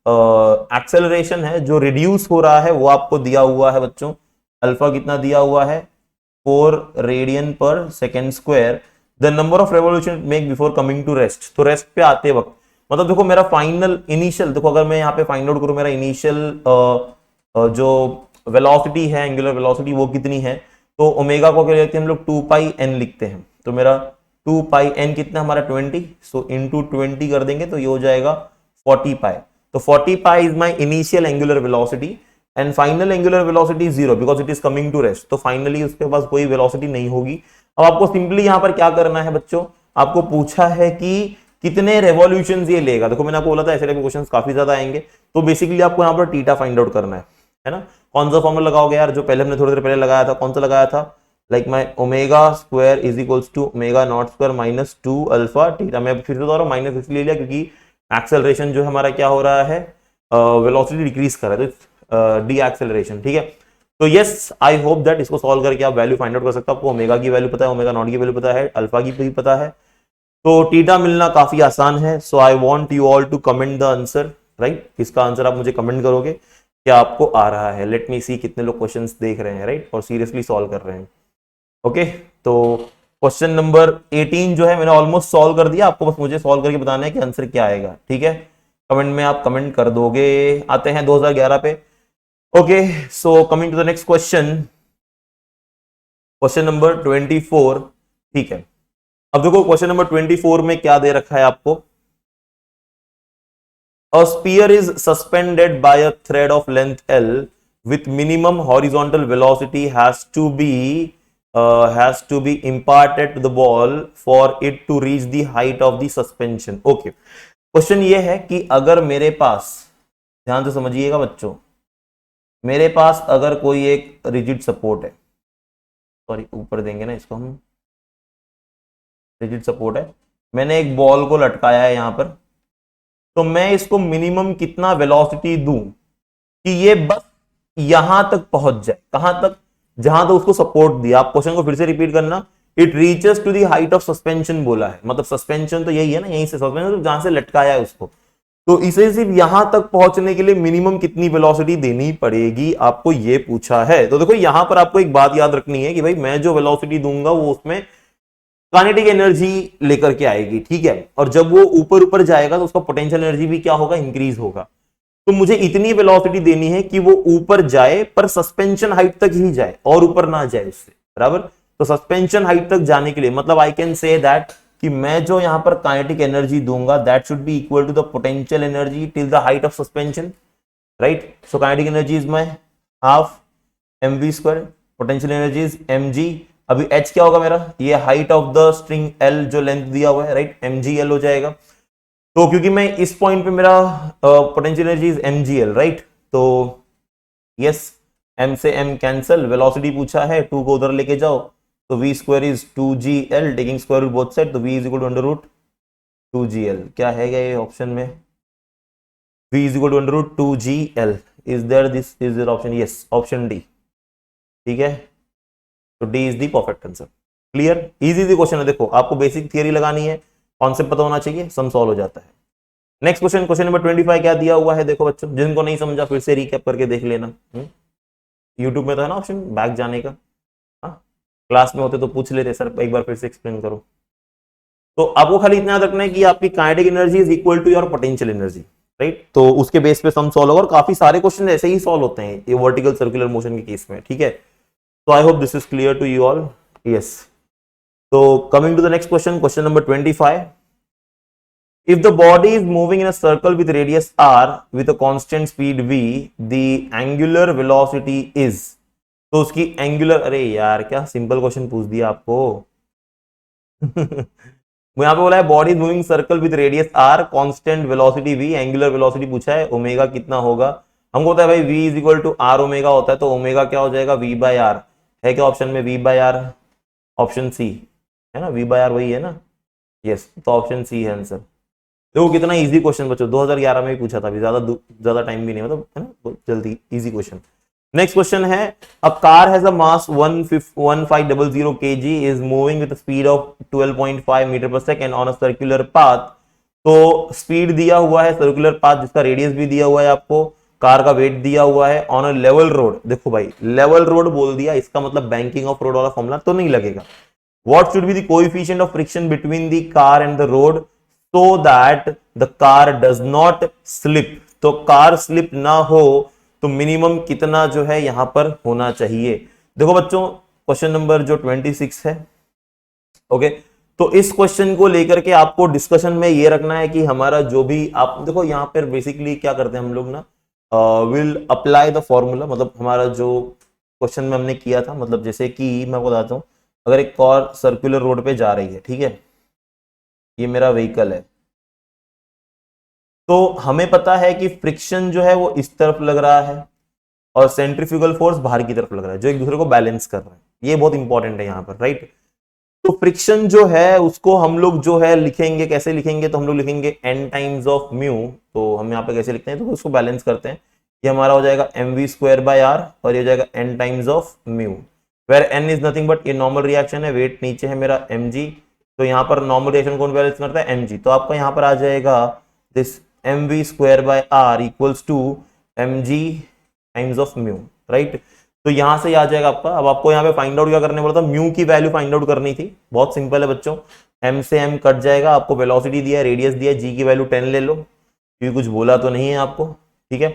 एक्सेलरेशन है, जो रिड्यूस हो रहा है, वो आपको दिया हुआ है बच्चों। अल्फा कितना दिया हुआ है? 4 radian per second square, the number of revolution make before coming to rest. तो रेस्ट पे आते वक्त, मतलब देखो मेरा फाइनल इनिशियल, देखो अगर मैं यहाँ पे फाइंड आउट करूं मेरा इनिशियल जो वेलोसिटी है, एंगुलर वेलोसिटी, वो कितनी है, तो ओमेगा को क्या लिखते हैं हम लोग? 2 पाई एन लिखते हैं। तो मेरा 2 पाई एन कितना हमारा 20, सो इंटू 20 कर देंगे तो ये हो जाएगा 40 पाई। तो 40 pi is my initial angular velocity and final angular velocity 0 because it is coming to rest. तो फाइनली उसके पास कोई वेलोसिटी नहीं होगी। अब आपको सिंपली यहां पर क्या करना है बच्चों, आपको पूछा है कि कितने रेवोल्यूशन ये लेगा। देखो मैंने आपको बोला था ऐसे टाइप के क्वेश्चंस काफी ज्यादा आएंगे, तो बेसिकली आपको यहाँ पर थीटा फाइंड आउट करना है ना। कौन सा फॉर्मूला लगाओगे यार? जो पहले हमने थोड़ी देर पहले लगाया था, कौन सा लगाया था? Like my omega square is equals to omega not square minus 2 alpha theta. मैं फिर से बता रहा हूँ, माइनस इसलिए लिया क्योंकि एक्सेलरेशन जो हमारा क्या हो रहा है, वेलोसिटी डिक्रीज कर रहा है, तो डी एक्सेलरेशन, ठीक है। तो यस, आई होप दैट इसको सॉल्व करके आप वैल्यू फाइंड आउट कर सकते हो। आपको ओमेगा की वैल्यू पता है, ओमेगा नॉट की वैल्यू पता है, अल्फा की भी पता है, तो थीटा मिलना काफी आसान है। So I want you all to comment the answer, right. इसका आंसर आप मुझे कमेंट करोगे क्या आपको आ रहा है। लेट मी सी कितने लोग क्वेश्चंस देख रहे हैं, राइट, और सीरियसली सॉल्व कर रहे हैं। ओके, तो क्वेश्चन नंबर 18 जो है मैंने ऑलमोस्ट सॉल्व कर दिया, आपको बस मुझे सॉल्व करके बताना है कि आंसर क्या आएगा, ठीक है। कमेंट में आप कमेंट कर दोगे। आते हैं 2011 पे। Okay, so coming to the next question, question number 24, ठीक है। अब देखो क्वेश्चन नंबर 24 में क्या दे रखा है आपको। A sphere is suspended by a thread of length L with minimum horizontal velocity has to be imparted to the ball for it to reach the height of the suspension. Okay, question ये है कि अगर मेरे पास, ध्यान से समझिएगा बच्चों, मेरे पास अगर कोई एक रिजिड सपोर्ट है, सॉरी ऊपर देंगे ना इसको हम, रिजिड सपोर्ट है, मैंने एक बॉल को लटकाया है यहां पर, तो मैं इसको मिनिमम कितना वेलोसिटी दूं कि ये बस यहां तक पहुंच जाए। कहां तक? जहां तक उसको सपोर्ट दिया। आप क्वेश्चन को फिर से रिपीट करना, it reaches to the height of suspension बोला है, मतलब सस्पेंशन तो यही है ना, यहीं से सस्पेंशन जहां से लटकाया है उसको, तो इसे सिर्फ यहां तक पहुंचने के लिए मिनिमम कितनी वेलोसिटी देनी पड़ेगी, आपको ये पूछा है। तो देखो यहां पर आपको एक बात याद रखनी है कि भाई मैं जो वेलोसिटी दूंगा वो उसमें काइनेटिक एनर्जी लेकर के आएगी, ठीक है। और जब वो ऊपर ऊपर जाएगा तो उसका पोटेंशियल एनर्जी भी क्या होगा? इंक्रीज होगा। तो मुझे इतनी वेलोसिटी देनी है कि वो ऊपर जाए पर सस्पेंशन हाइट तक ही जाए और ऊपर ना जाए उससे, बराबर। तो सस्पेंशन हाइट तक जाने के लिए मतलब आई कैन से दैट कि मैं जो यहां पर काइनेटिक एनर्जी दूंगा that should be equal to the potential energy till the height of suspension, right. So kinetic energy is my half mv square, potential energy is mg। अभी h क्या होगा मेरा? ये height of the string l जो length दिया हुआ है, right, mgl हो जाएगा। तो क्योंकि मैं इस पॉइंट पे मेरा potential energy is mgl, right, तो यस, m से m कैंसल, वेलोसिटी पूछा है 2 को उधर लेके जाओ, तो v square is 2gl, taking square root both side, तो v is equal to under root 2gl। क्या है ये ऑप्शन में? v is equal to under root 2gl, is there, this is there option? Yes, option D, ठीक है। तो D is the perfect answer. Clear? Easy question है, देखो आपको बेसिक थियरी लगानी है, कॉन्सेप्ट पता होना चाहिए, सम सॉल्व हो जाता है। नेक्स्ट क्वेश्चन, क्वेश्चन नंबर 25 क्या दिया हुआ है देखो बच्चों, जिनको नहीं समझा फिर से रिकैप करके देख लेना। यूट्यूब में तो है ना ऑप्शन बैक जाने का, हाँ, क्लास में होते तो पूछ लेते सर एक बार फिर से एक्सप्लेन करो। तो आपको खाली इतना याद रखना है कि आपकी kinetic energy is equal to your potential energy, right. तो उसके बेस पे सम सॉल्व होगा और काफी सारे क्वेश्चन ऐसे ही सॉल्व होते हैं ये वर्टिकल सर्कुलर मोशन के केस में, ठीक है। तो I hope this is clear to you all. Yes, तो coming to the next question, question number 25। If the body is moving in a circle with radius r with a constant speed v, the angular velocity is, तो उसकी angular, अरे यार क्या simple question पूछ दिया आपको। यहाँ पे बोला है body is moving circle with radius r, constant velocity v, angular velocity पूछा है, ओमेगा कितना होगा। हमको होता है भाई v is equal to r omega होता है, तो ओमेगा क्या हो जाएगा v बाय आर। है क्या ऑप्शन में v by r? Option C है ना, v बाय आर वही है ना। यस, तो ऑप्शन सी है आंसर। देखो कितना इजी क्वेश्चन बच्चों, 2011 में ही पूछा था, ज्यादा टाइम भी नहीं, मतलब है ना, जल्दी इजी क्वेश्चन। नेक्स्ट क्वेश्चन है, a car has a mass 1500 kg is moving with speed of 12.5 metre per second on a circular path. तो स्पीड दिया हुआ है, सर्कुलर पाथ जिसका रेडियस भी दिया हुआ है आपको, कार का वेट दिया हुआ है ऑन अ लेवल रोड। देखो भाई लेवल रोड बोल दिया, इसका मतलब बैंकिंग ऑफ रोड वाला फॉर्मूला तो नहीं लगेगा। What should be the coefficient of friction between the car and the road so that the car does not slip? तो कार स्लिप ना हो तो मिनिमम कितना जो है यहां पर होना चाहिए। देखो बच्चों क्वेश्चन नंबर जो 26 है, ओके। तो इस क्वेश्चन को लेकर के आपको डिस्कशन में ये रखना है कि हमारा जो भी, आप देखो यहां पर बेसिकली क्या करते हैं हम लोग ना, विल अप्लाई द फॉर्मूला। मतलब हमारा जो क्वेश्चन में हमने किया था, मतलब जैसे कि मैं आपको बताता हूं, अगर एक कार सर्कुलर रोड पे जा रही है, ठीक है, ये मेरा व्हीकल है, तो हमें पता है कि फ्रिक्शन जो है वो इस तरफ लग रहा है और सेंट्रीफ्यूगल फोर्स बाहर की तरफ लग रहा है, जो एक दूसरे को बैलेंस कर रहा है। ये बहुत इंपॉर्टेंट है यहाँ पर, राइट। तो फ्रिक्शन जो है उसको हम लोग जो है लिखेंगे, कैसे लिखेंगे, तो हम लोग लिखेंगे n टाइम्स ऑफ म्यू। तो हम यहाँ पे कैसे लिखते हैं, तो उसको बैलेंस करते हैं। ये हमारा हो जाएगा mv स्क्वायर बाय आर और ये हो जाएगा n times of mu, where n is nothing but ये नॉर्मल रिएक्शन है, वेट नीचे है मेरा mg। तो यहाँ पर नॉर्मल रिएक्शन कौन बैलेंस करता है, mg। तो आपका यहाँ पर आ जाएगा this mv square by r equals to mg times of mu, right. तो यहां से आ जाएगा आपका। अब आपको यहाँ पे फाइंड आउट क्या करने बोला था, म्यू की वैल्यू फाइंड आउट करनी थी। बहुत सिंपल है बच्चों, m से m कट जाएगा, आपको वेलोसिटी दिया है, रेडियस दिया है, g की वैल्यू 10 ले लो, क्योंकि कुछ बोला तो नहीं है आपको, ठीक है।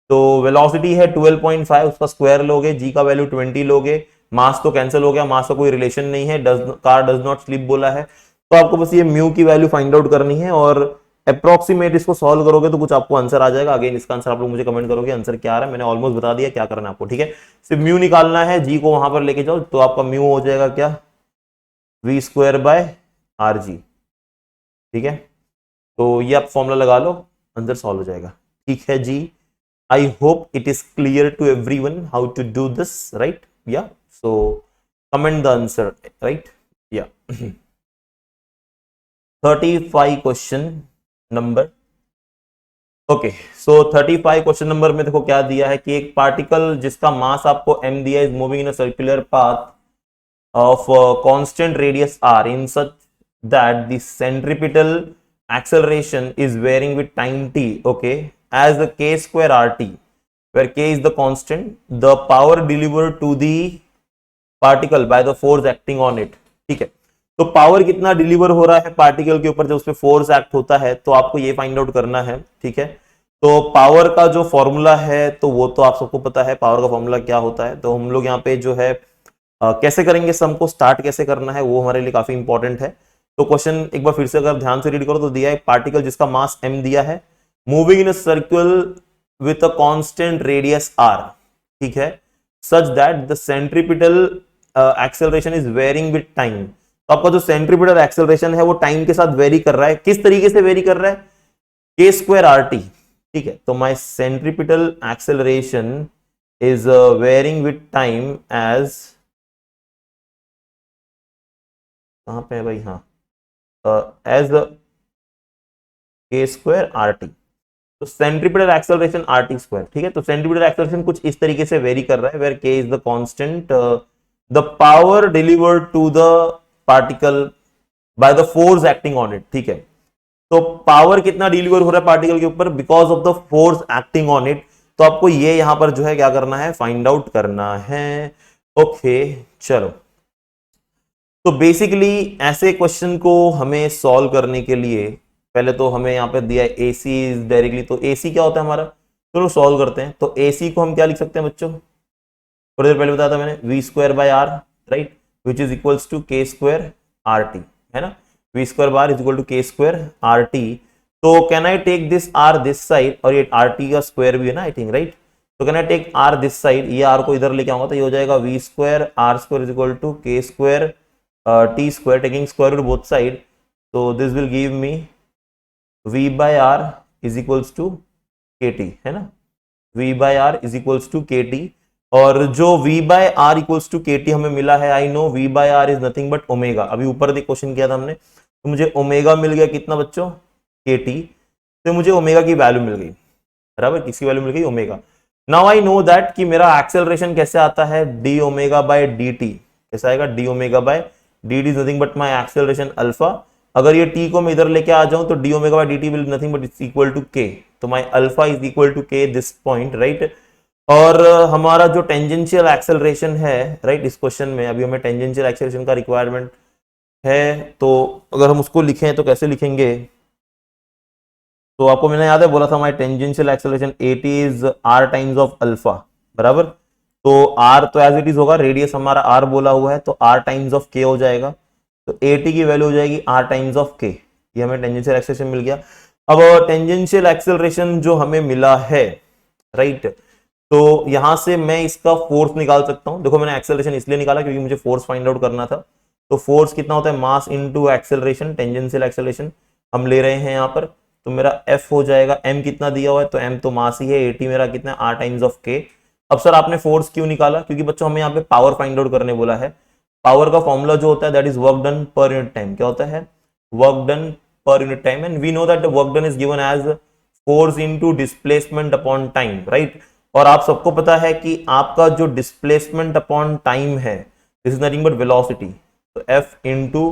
तो वेलोसिटी है 12.5, उसका स्क्वायर लोगे, g का वैल्यू 20 लोगे, मास तो कैंसिल हो गया, मास का कोई रिलेशन नहीं है, कार डज नॉट स्लिप बोला है। तो आपको बस ये म्यू की वैल्यू फाइंड आउट करनी है और अप्रोक्सीमेट इसको सॉल्व करोगे तो कुछ आपको आंसर आ जाएगा। अगेन इसका आंसर आप लोग मुझे कमेंट करोगे आंसर क्या आ रहा है, मैंने ऑलमोस्ट बता दिया क्या करना है आपको, ठीक है। सिर्फ म्यू निकालना है, जी को वहां पर लेके जाओ, तो आपका म्यू हो जाएगा क्या, v square by are g, ठीक है। तो ये आप फॉर्मूला लगा लो, आंसर सॉल्व हो जाएगा, ठीक है जी। I hope it is clear to everyone how to do this, right. या so comment the answer, right. या 35 question number, okay. So 35 question number में देखो क्या दिया है कि एक पार्टिकल जिसका मास आपको m दिया is moving in a circular path of constant radius r in such that the centripetal acceleration is varying with time t, okay, as the k square rt, where k is the constant, the power delivered to the particle by the force acting on it, ठीक है। तो power कितना deliver हो रहा है particle के ऊपर जब उस पर फोर्स एक्ट होता है, तो आपको ये फाइंड आउट करना है, ठीक है। तो पावर का जो फॉर्मूला है तो वो तो आप सबको पता है, पावर का फॉर्मूला क्या होता है। तो हम लोग यहाँ पे जो है कैसे करेंगे, सम को स्टार्ट कैसे करना है, वो हमारे लिए काफी इंपॉर्टेंट है। तो क्वेश्चन एक बार फिर से अगर ध्यान से रीड करो तो दिया है पार्टिकल जिसका मास m दिया है, moving in a circle with a constant radius r, ठीक है, such that the centripetal acceleration is varying with time. तो आपका जो सेंट्रीपिटल एक्सेलरेशन है वो टाइम के साथ वेरी कर रहा है, किस तरीके से वेरी कर रहा है, k स्क्वायर rt, ठीक है। तो my centripetal acceleration is varying with time as, कहां पे है भाई, हाँ, एज k स्क्वायर rt। तो सेंट्रीपिटल एक्सेलरेशन rt स्क्वायर, ठीक है। तो सेंट्रीपिटल एक्सेलरेशन कुछ इस तरीके से वेरी कर रहा है, where k is the constant, the power delivered to the particle by the force acting on it, ठीक है। तो पावर कितना डिलीवर हो रहा है पार्टिकल के ऊपर because of the force acting on it. तो आपको ये यहां पर जो है क्या करना है, फाइंड आउट करना है, ओके। चलो, तो बेसिकली ऐसे क्वेश्चन को हमें सॉल्व करने के लिए पहले तो हमें यहाँ पे दिया है AC इज डायरेक्टली, तो AC क्या होता है हमारा, चलो सॉल्व करते हैं। तो AC को हम क्या लिख सकते हैं बच्चों, थोड़ी देर पहले बताया था मैंने, v square by r, right, which is equals to k square r t, है ना, v square bar is equal to k square r t. तो can I take this r this side, और ये आर टी का square भी है ना I think, right, तो can I take r this side, ये आर को इधर लेके आऊंगा तो ये हो जाएगा v square r square is equal to k square t square, taking square root both side, so this will give me v by r is equals to k t, है ना, v by r is equals to k t. और जो v by r equals to k t हमें मिला है, I know v by r is nothing but omega, अभी ऊपर एक क्वेश्चन किया था हमने, तो मुझे ओमेगा मिल गया कितना बच्चों, के टी, तो मुझे ओमेगा की वैल्यू मिल गई, बराबर, किसकी वैल्यू मिल गई, omega. Now I know that कि मेरा एक्सेलरेशन कैसे आता है, D omega by d T, कैसा आएगा, D omega by d T is nothing but my acceleration alpha. अगर ये टी को मैं इधर लेके आ जाऊं तो d omega by d t will nothing but it's equal to k, तो my alpha is equal to k this point, right. और हमारा जो टेंजेंशियल एक्सेलरेशन है, राइट, इस क्वेश्चन में अभी हमें टेंजेंशियल एक्सेलरेशन का रिक्वायरमेंट है, तो अगर हम उसको लिखें तो कैसे लिखेंगे, तो आपको मैंने याद है बोला था हमारे tangential acceleration AT is r times of alpha, बराबर, तो r तो एज इट इज होगा, रेडियस हमारा r बोला हुआ है तो r टाइम्स ऑफ k हो जाएगा, तो AT की वैल्यू हो जाएगी r टाइम्स ऑफ k, ये हमें टेंजेंशियल एक्सेलरेशन मिल गया। अब टेंजेंशियल एक्सेलरेशन जो हमें मिला है, राइट, तो यहां से मैं इसका फोर्स निकाल सकता हूं। देखो मैंने एक्सेलरेशन इसलिए निकाला क्योंकि मुझे फोर्स फाइंड आउट करना था, तो फोर्स कितना होता है, mass into acceleration, tangential acceleration हम ले रहे हैं यहाँ पर, तो मेरा F हो जाएगा, M कितना दिया हुआ है, तो M तो मास ही है, AT मेरा कितना है, R टाइम्स ऑफ K। अब सर आपने फोर्स क्यों निकाला, क्योंकि बच्चों हमें यहाँ पे पावर फाइंड आउट करने बोला है। पावर का फॉर्मूला जो होता है that is work done per unit time, क्या होता है, work done per unit time, and we know that work done is given as force into displacement upon time, right. और आप सबको पता है कि आपका जो डिस्प्लेसमेंट अपॉन टाइम है this is nothing but velocity, तो F इंटू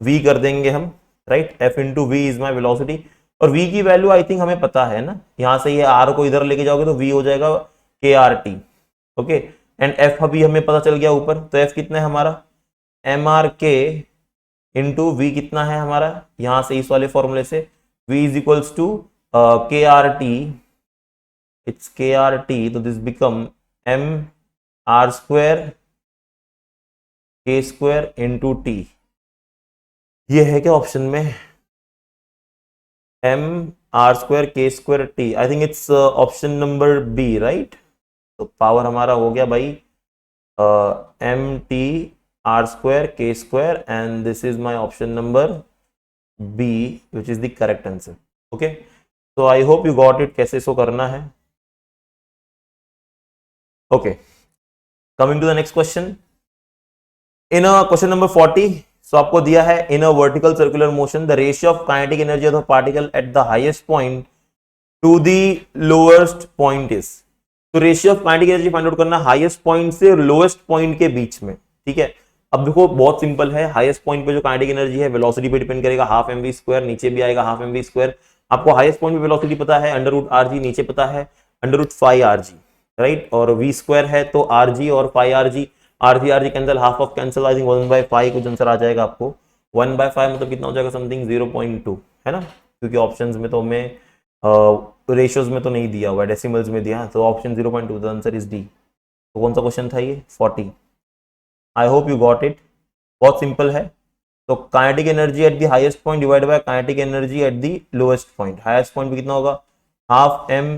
वी कर देंगे हम, right, F into v is my velocity, और v की वैल्यू आई थिंक हमें पता है ना, यहां से ये r को इधर लेके जाओगे तो v हो जाएगा के r T, okay, and f अभी हमें पता चल गया ऊपर, तो f कितना है हमारा, एम आर के इंटू वी कितना है हमारा, यहां से इस वाले फॉर्मूले से v is equals to k r t, it's k r t, तो this become m r square k square into t, ये है क्या ऑप्शन में, m r square k square t, I think it's option number b, right. तो power हमारा हो गया भाई m t r square k square, and this is my option number b which is the correct answer, okay. तो I hope you got it, कैसे इसको करना है, okay. Coming to the next question, in question number 40, so आपको दिया है in a vertical circular motion the ratio of kinetic energy of the particle at the highest point to the lowest point is, तो ratio of kinetic energy find out करना highest point से lowest point के बीच में, ठीक है। अब देखो बहुत सिंपल है, हाईएस्ट पॉइंट पे जो काइनेटिक एनर्जी है वेलोसिटी पे डिपेंड करेगा, हाफ एम वी स्क्वायर, नीचे भी आएगा हाफ एम वी स्क्वायर, आपको हाईएस्ट पॉइंट पे वेलोसिटी पता है अंडर रूट आर जी, नीचे पता है अंडर रूट फाइव आर जी, राइट, और वी स्क्वायर है तो आर जी और five r g cancel, half of cancel, I think 1/5 कुछ आंसर आ जाएगा आपको, 1/5 मतलब कितना हो जाएगा, समथिंग 0.2, है ना, क्योंकि ऑप्शंस में तो हमें रेशियोज में तो नहीं दिया हुआ है, डेसिमल्स में दिया है, तो option 0.2, the answer is D. तो कौन सा क्वेश्चन था ये, 40। I hope you got it, बहुत सिंपल है। तो kinetic energy at the highest point divide by kinetic energy at the lowest point, highest point पे कितना होगा, half m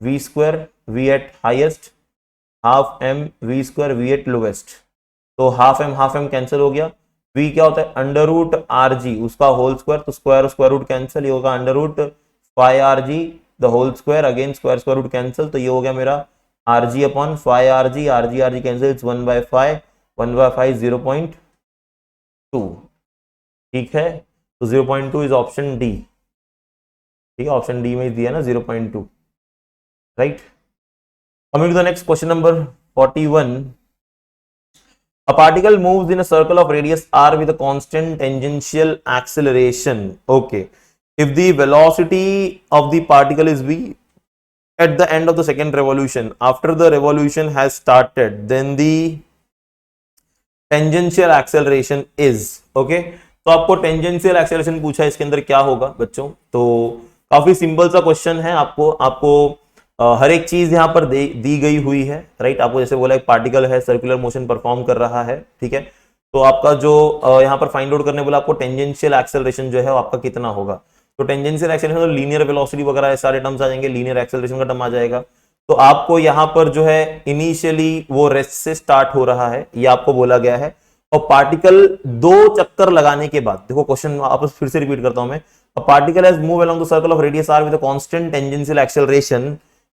v square v at highest, half m v square v at lowest, तो half m cancel हो गया, v क्या होता है under root are g उसका होल स्क्वायर, तो स्क्वायर रूट कैंसिल, ये होगा under root five r g the whole square, again square root cancel, तो ये हो गया मेरा r g upon five r g cancel, 1/5 0.2, ठीक है, तो 0.2 इज ऑप्शन डी, ठीक है, ऑप्शन डी में दिया ना 0.2, right. Coming to the next question number 41. A particle moves in a circle of radius r with a constant tangential acceleration. Okay. If the velocity of the particle is v at the end of the second revolution, after the revolution has started, then the tangential acceleration is, okay. तो आपको tangential acceleration पूछा है, इसके अंदर क्या होगा बच्चों? तो काफी सिंपल सा क्वेश्चन है, आपको हर एक चीज यहाँ पर दी गई हुई है, राइट। आपको जैसे बोला एक पार्टिकल है, सर्कुलर मोशन परफॉर्म कर रहा है, ठीक है। तो आपका जो यहाँ पर फाइंड आउट करने बोला, आपको टेंजेंशियल एक्सेलरेशन जो है आपका कितना होगा। तो टेंजेंशियल एक्सेलरेशन तो लीनियर वेलोसिटी वगैरह सारे टर्म्स आ जाएंगे, लीनियर एक्सेलरेशन का टर्म आ जाएगा। तो आपको यहाँ पर जो है इनिशियली वो रेस्ट से स्टार्ट हो रहा है, ये आपको बोला गया है। और पार्टिकल 2 चक्कर लगाने के बाद, देखो क्वेश्चन आपस फिर से रिपीट करता हूं मैं, a particle has moved along the circle of radius r with a constant tangential acceleration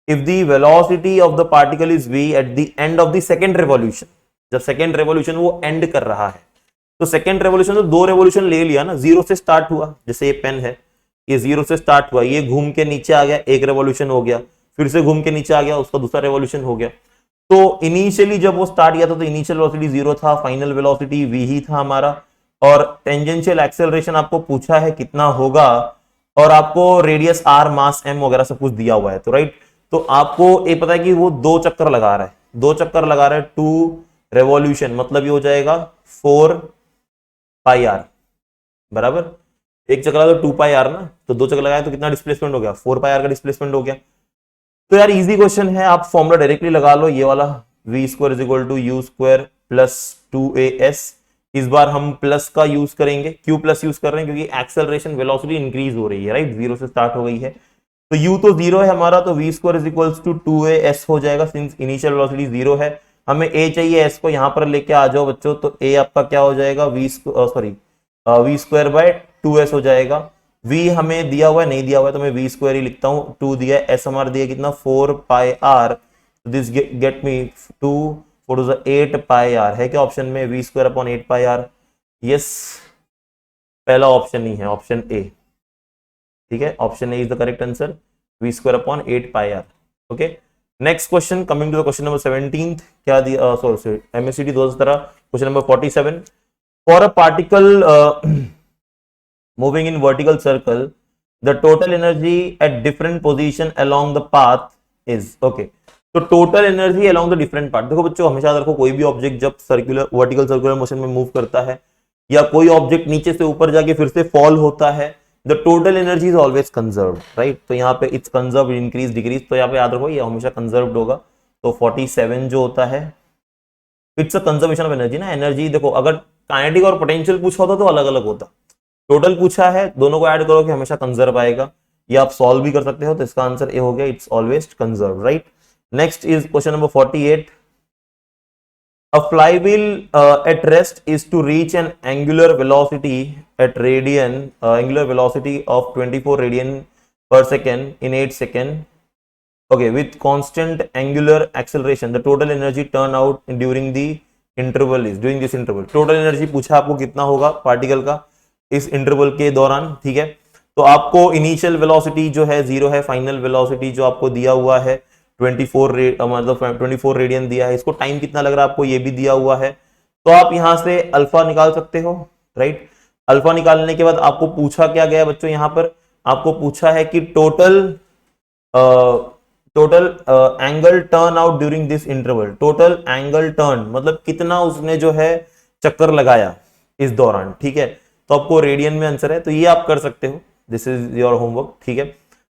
if the velocity of the particle is v at the end of the second revolution। जब second revolution वो and कर रहा है, तो second revolution तो 2 revolution ले लिया ना, 0 से स्टार्ट हुआ, जैसे ये पेन है, ये 0 से स्टार्ट हुआ, ये घूम के नीचे आ गया, एक रेवोल्यूशन हो गया, फिर से घूम के नीचे आ गया, उसका दूसरा रेवोल्यूशन हो गया। तो इनिशियली जब वो स्टार्ट किया था तो इनिशियल वेलोसिटी 0 था, फाइनल वेलोसिटी v ही था हमारा। और टेंजेंशियल एक्सेलरेशन आपको पूछा है कितना होगा, और आपको रेडियस r, मास m वगैरह सब कुछ दिया हुआ है, तो राइट। तो आपको ये पता है कि वो 2 चक्कर लगा रहा है, 2 चक्कर लगा रहा है, 2 रेवोल्यूशन, मतलब ये हो जाएगा 4 पाई r बराबर। एक चक्कर लगा तो 2 पाई r ना, तो 2 चक्कर लगाया तो कितना डिस्प्लेसमेंट हो गया, 4 पाई r का डिस्प्लेसमेंट हो गया। तो यार इजी क्वेश्चन है, आप फॉर्मूला डायरेक्टली लगा लो, ये वाला v square is equal to u स्क्वायर प्लस 2as। इस बार हम प्लस का यूज करेंगे, क्यों प्लस यूज कर रहे हैं, क्योंकि एक्सेलरेशन वेलोसिटी इंक्रीज हो रही है, राइट, 0 से स्टार्ट हो गई है। तो u तो 0 है हमारा, तो v square is equal to 2as हो जाएगा, सिंस इनिशियल वेलोसिटी 0 है। हमें a चाहिए, s को यहां पर लेके आ जाओ बच्चों, तो a आपका क्या हो जाएगा, v स्क्वायर बाय 2s हो जाएगा। v हमें दिया हुआ है, नहीं दिया हुआ है तो मैं v स्क्वायर ही लिखता हूं, 2 दिया है, s हमारा दिया कितना 4 pi r, this get me 2 4 to 8 pi r है क्या ऑप्शन में, v square upon 8 pi r। Yes, पहला ऑप्शन ही है, ऑप्शन ए, ठीक है, option A is the correct answer, v square upon 8 pi r। Okay, next question, coming to the question number 17, क्या दिया, sorry MSCD 2017, question number 47, for a particle moving in vertical circle, the total energy at different position along the path is, okay, तो total energy along the different path, देखो बच्चों हमेशा याद रखो, कोई भी ऑब्जेक्ट जब वर्टिकल सर्कुलर मोशन में मूव करता है, या कोई ऑब्जेक्ट नीचे से ऊपर जाके फिर से फॉल होता है, the total energy is always conserved, right। तो यहाँ पे it's conserved, increase, decrease, तो यहाँ पे याद रखो ये हमेशा conserved होगा। तो 47 जो होता है, it's a conservation of energy ना, एनर्जी देखो अगर काइनेटिक और पोटेंशियल पूछा होता तो अलग अलग होता, टोटल पूछा है, दोनों को ऐड करो कि हमेशा कंजर्व आएगा। ये आप सॉल्व भी कर सकते हो, तो इसका आंसर ए हो गया, it's always conserve, right. Next is question number 48, a flywheel at rest is to reach an angular velocity at radian, angular velocity of 24 radian per second in 8 second, okay, with constant angular acceleration the total energy turn out during the interval is, during this interval total energy पूछा आपको कितना होगा particle का इस interval के दौरान, ठीक है। तो आपको इनिशियल वेलोसिटी जो है 0 है, फाइनल वेलोसिटी जो आपको दिया हुआ है 24 24 रेडियन दिया है, इसको टाइम कितना लग रहा है आपको ये भी दिया हुआ है। तो आप यहां से अल्फा निकाल सकते हो, राइट। अल्फा निकालने के बाद आपको पूछा क्या गया बच्चों, यहां पर आपको पूछा है कि total angle turn out during this interval, total angle turn मतलब कितना उसने जो है चक्कर लगाया इस दौरान, ठीक है। तो आपको रेडियन में आंसर है, तो ये आप कर सकते हो, दिस इज योर होमवर्क, ठीक है।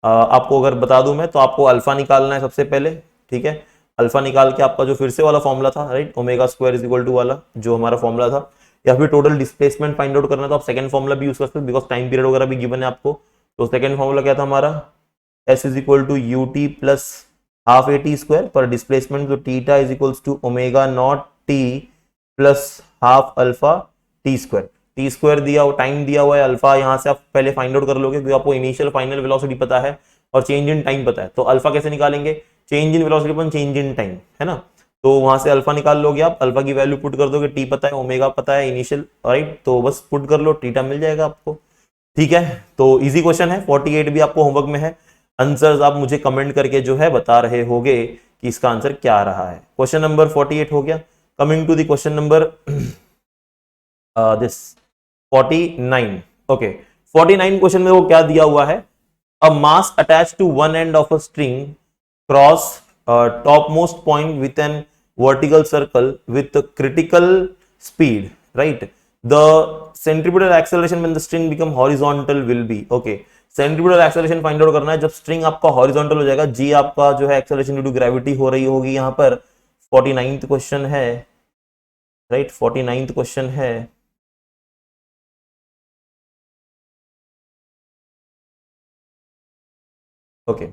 आपको अगर बता दूं मैं, तो आपको अल्फा निकालना है सबसे पहले, ठीक है। अल्फा निकाल के आपका जो फिर से वाला फॉर्मूला था, right, omega square is equal to वाला जो हमारा फॉर्मूला था, या फिर टोटल डिस्प्लेसमेंट फाइंड आउट करना, तो आप सेकंड फॉर्मूला भी यूज कर सकते हो, बिकॉज टाइम पीरियड वगैरह भी गिवन है आपको। तो सेकंड फॉर्मूला क्या था हमारा, s is equal to u t plus half A T square पर डिस्प्लेसमेंट, तो theta is equals to omega naught t plus half alpha T square, t square दिया हुआ, टाइम दिया हुआ है, अल्फा यहाँ से आप पहले फाइंड आउट कर लोगे क्योंकि आपको इनिशियल फाइनल वेलोसिटी पता है और चेंज इन टाइम पता है। तो अल्फा कैसे निकालेंगे, चेंज इन वेलोसिटी पर चेंज इन टाइम, है ना। तो वहां से अल्फा निकाल लोगे आप, अल्फा की वैल्यू पुट कर दोगे, टी पता है, ओमेगा पता है इनिशियल, राइट, तो बस पुट कर लो, टीटा मिल जाएगा आपको, ठीक है। तो इजी क्वेश्चन है, 48 भी आपको होमवर्क में है। आंसर्स आप मुझे कमेंट करके जो है बता रहे होगे कि इसका आंसर क्या रहा है। क्वेश्चन नंबर 48 हो गया। Coming to the question number this 49, okay. 49 question में वो क्या दिया हुआ है, a mass attach to one end of a string cross top most point with an vertical circle with critical speed, right, the centripetal acceleration when the string become horizontal will be, okay, centripetal acceleration find out करना है जब string आपका horizontal हो जाएगा, जी आपका जो है acceleration due to gravity हो रही होगी यहां पर। 49th क्वेश्चन है, राइट, 49th क्वेश्चन है। ओके,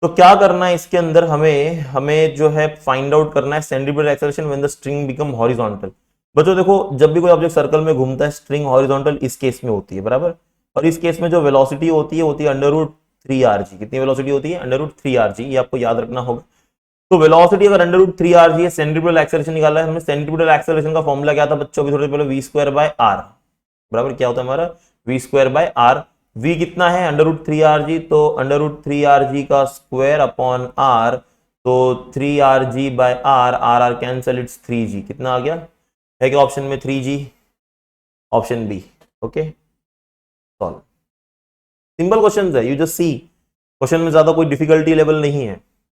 तो क्या करना है इसके अंदर, हमें हमें जो है फाइंड आउट करना है centripetal acceleration when the string become horizontal. बच्चों देखो, जब भी कोई ऑब्जेक्ट सर्कल में घूमता है स्ट्रिंग हॉरिजॉन्टल इस केस में होती है, बराबर, और इस केस में जो वेलोसिटी होती है अंडर रूट 3 r g। कितनी वेलोसिटी होती है? अंडर रूट 3 r g, ये आपको याद रखना होगा। तो वेलोसिटी अगर अंडर रूट 3 r g है, सेंट्रीपिटल एक्सेलरेशन निकाला है हमने। सेंट्रीपिटल एक्सेलरेशन का फॉर्मूला क्या था बच्चों? अभी थोड़ी देर पहले v²/r, बराबर क्या होता है हमारा? v²/r। v कितना है? अंडर रूट 3 r g, तो अंडर रूट 3 r g का स्क्वायर अपॉन r, तो 3 r g/r, r cancel, it's 3g। कितना आ गया? है क्या ऑप्शन में 3g? Option B. Okay, solve. Simple question है, यू जस्ट सी, क्वेश्चन में ज्यादा कोई डिफिकल्टी लेवल नहीं है,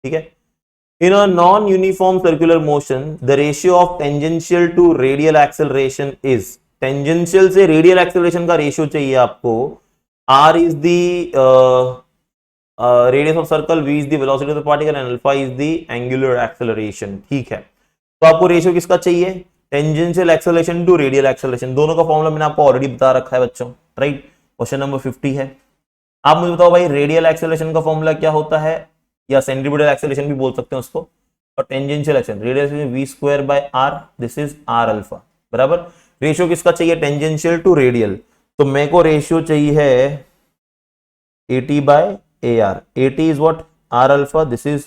ठीक है। In a non-uniform circular motion, the ratio of tangential to radial acceleration is, tangential से radial acceleration का रेशियो चाहिए आपको। R is the radius of circle, V is the velocity of the particle and alpha is the angular acceleration, ठीक है। तो आपको ratio किसका चाहिए? Tangential acceleration to radial acceleration. दोनों का फॉर्मूला मैंने आपको ऑलरेडी बता रखा है बच्चों, राइट। क्वेश्चन नंबर 50 है। आप मुझे बताओ भाई, रेडियल एक्सेलरेशन का फॉर्मूला क्या होता है, या सेंट्रीपिटल एक्सेलरेशन भी बोल सकते हैं उसको, और tangential acceleration, radial acceleration v²/r, this is r alpha, बराबर। रेशियो किसका चाहिए? Tangential to radial. तो मेरे को रेशियो चाहिए है AT/AR। AT is what? r alpha, this is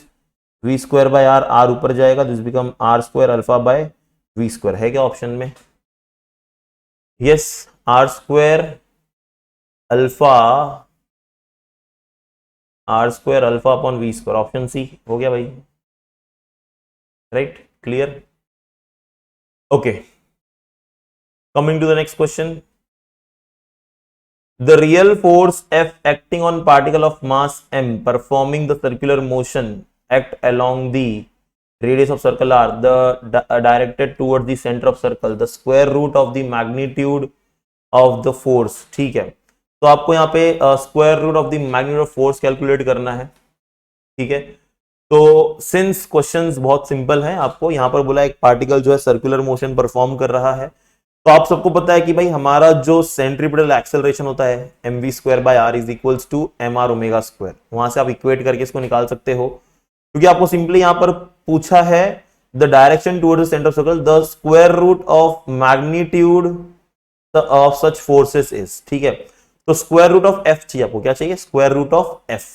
v²/r, r ऊपर जाएगा, दिस बिकम r² अल्फा/v²। है क्या ऑप्शन में? Yes, r² alpha, r² alpha upon v², option C हो गया भाई, right, clear. Okay, coming to the next question. The real force F acting on particle of mass m performing the circular motion act along the radius of circle r, directed towards the center of circle, the square root of the magnitude of the force, ठीक है। तो आपको यहाँ पे square root of the magnitude of force calculate करना है, ठीक है। तो सिंस क्वेश्चंस बहुत सिंपल है, आपको यहाँ पर बोला एक पार्टिकल जो है सर्कुलर मोशन परफॉर्म कर रहा है, तो आप सबको पता है कि भाई हमारा जो सेंट्रीपिटल एक्सेलरेशन होता है mv²/r is equals to mr omega square. वहां से आप इक्वेट करके इसको निकाल सकते हो, क्योंकि आपको सिंपली यहां पर पूछा है the direction towards the centre of circle, the square root of magnitude of such forces is, ठीक है। तो स्क्वायर रूट ऑफ एफ चाहिए आपको, क्या चाहिए? स्क्वायर रूट ऑफ एफ,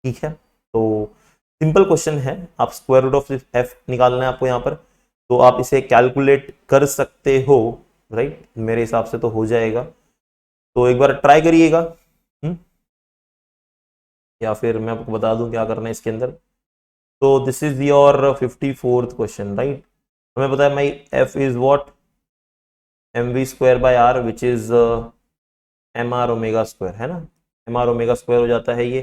ठीक है। तो सिंपल क्वेश्चन है, आप स्क्वायर रूट ऑफ एफ निकालना है आपको यहाँ पर, तो आप इसे कैलकुलेट कर सकते हो, राइट, मेरे हिसाब से तो हो जाएगा। तो एक बार ट्राई करिएगा, या फिर मैं आपको बता दूं क्या करना है इसके अंदर। तो this is your 54th question, right. हमें पता है भाई F is what? mv²/r which is mr omega square, है ना, mr ओमेगा स्क्वायर हो जाता है ये।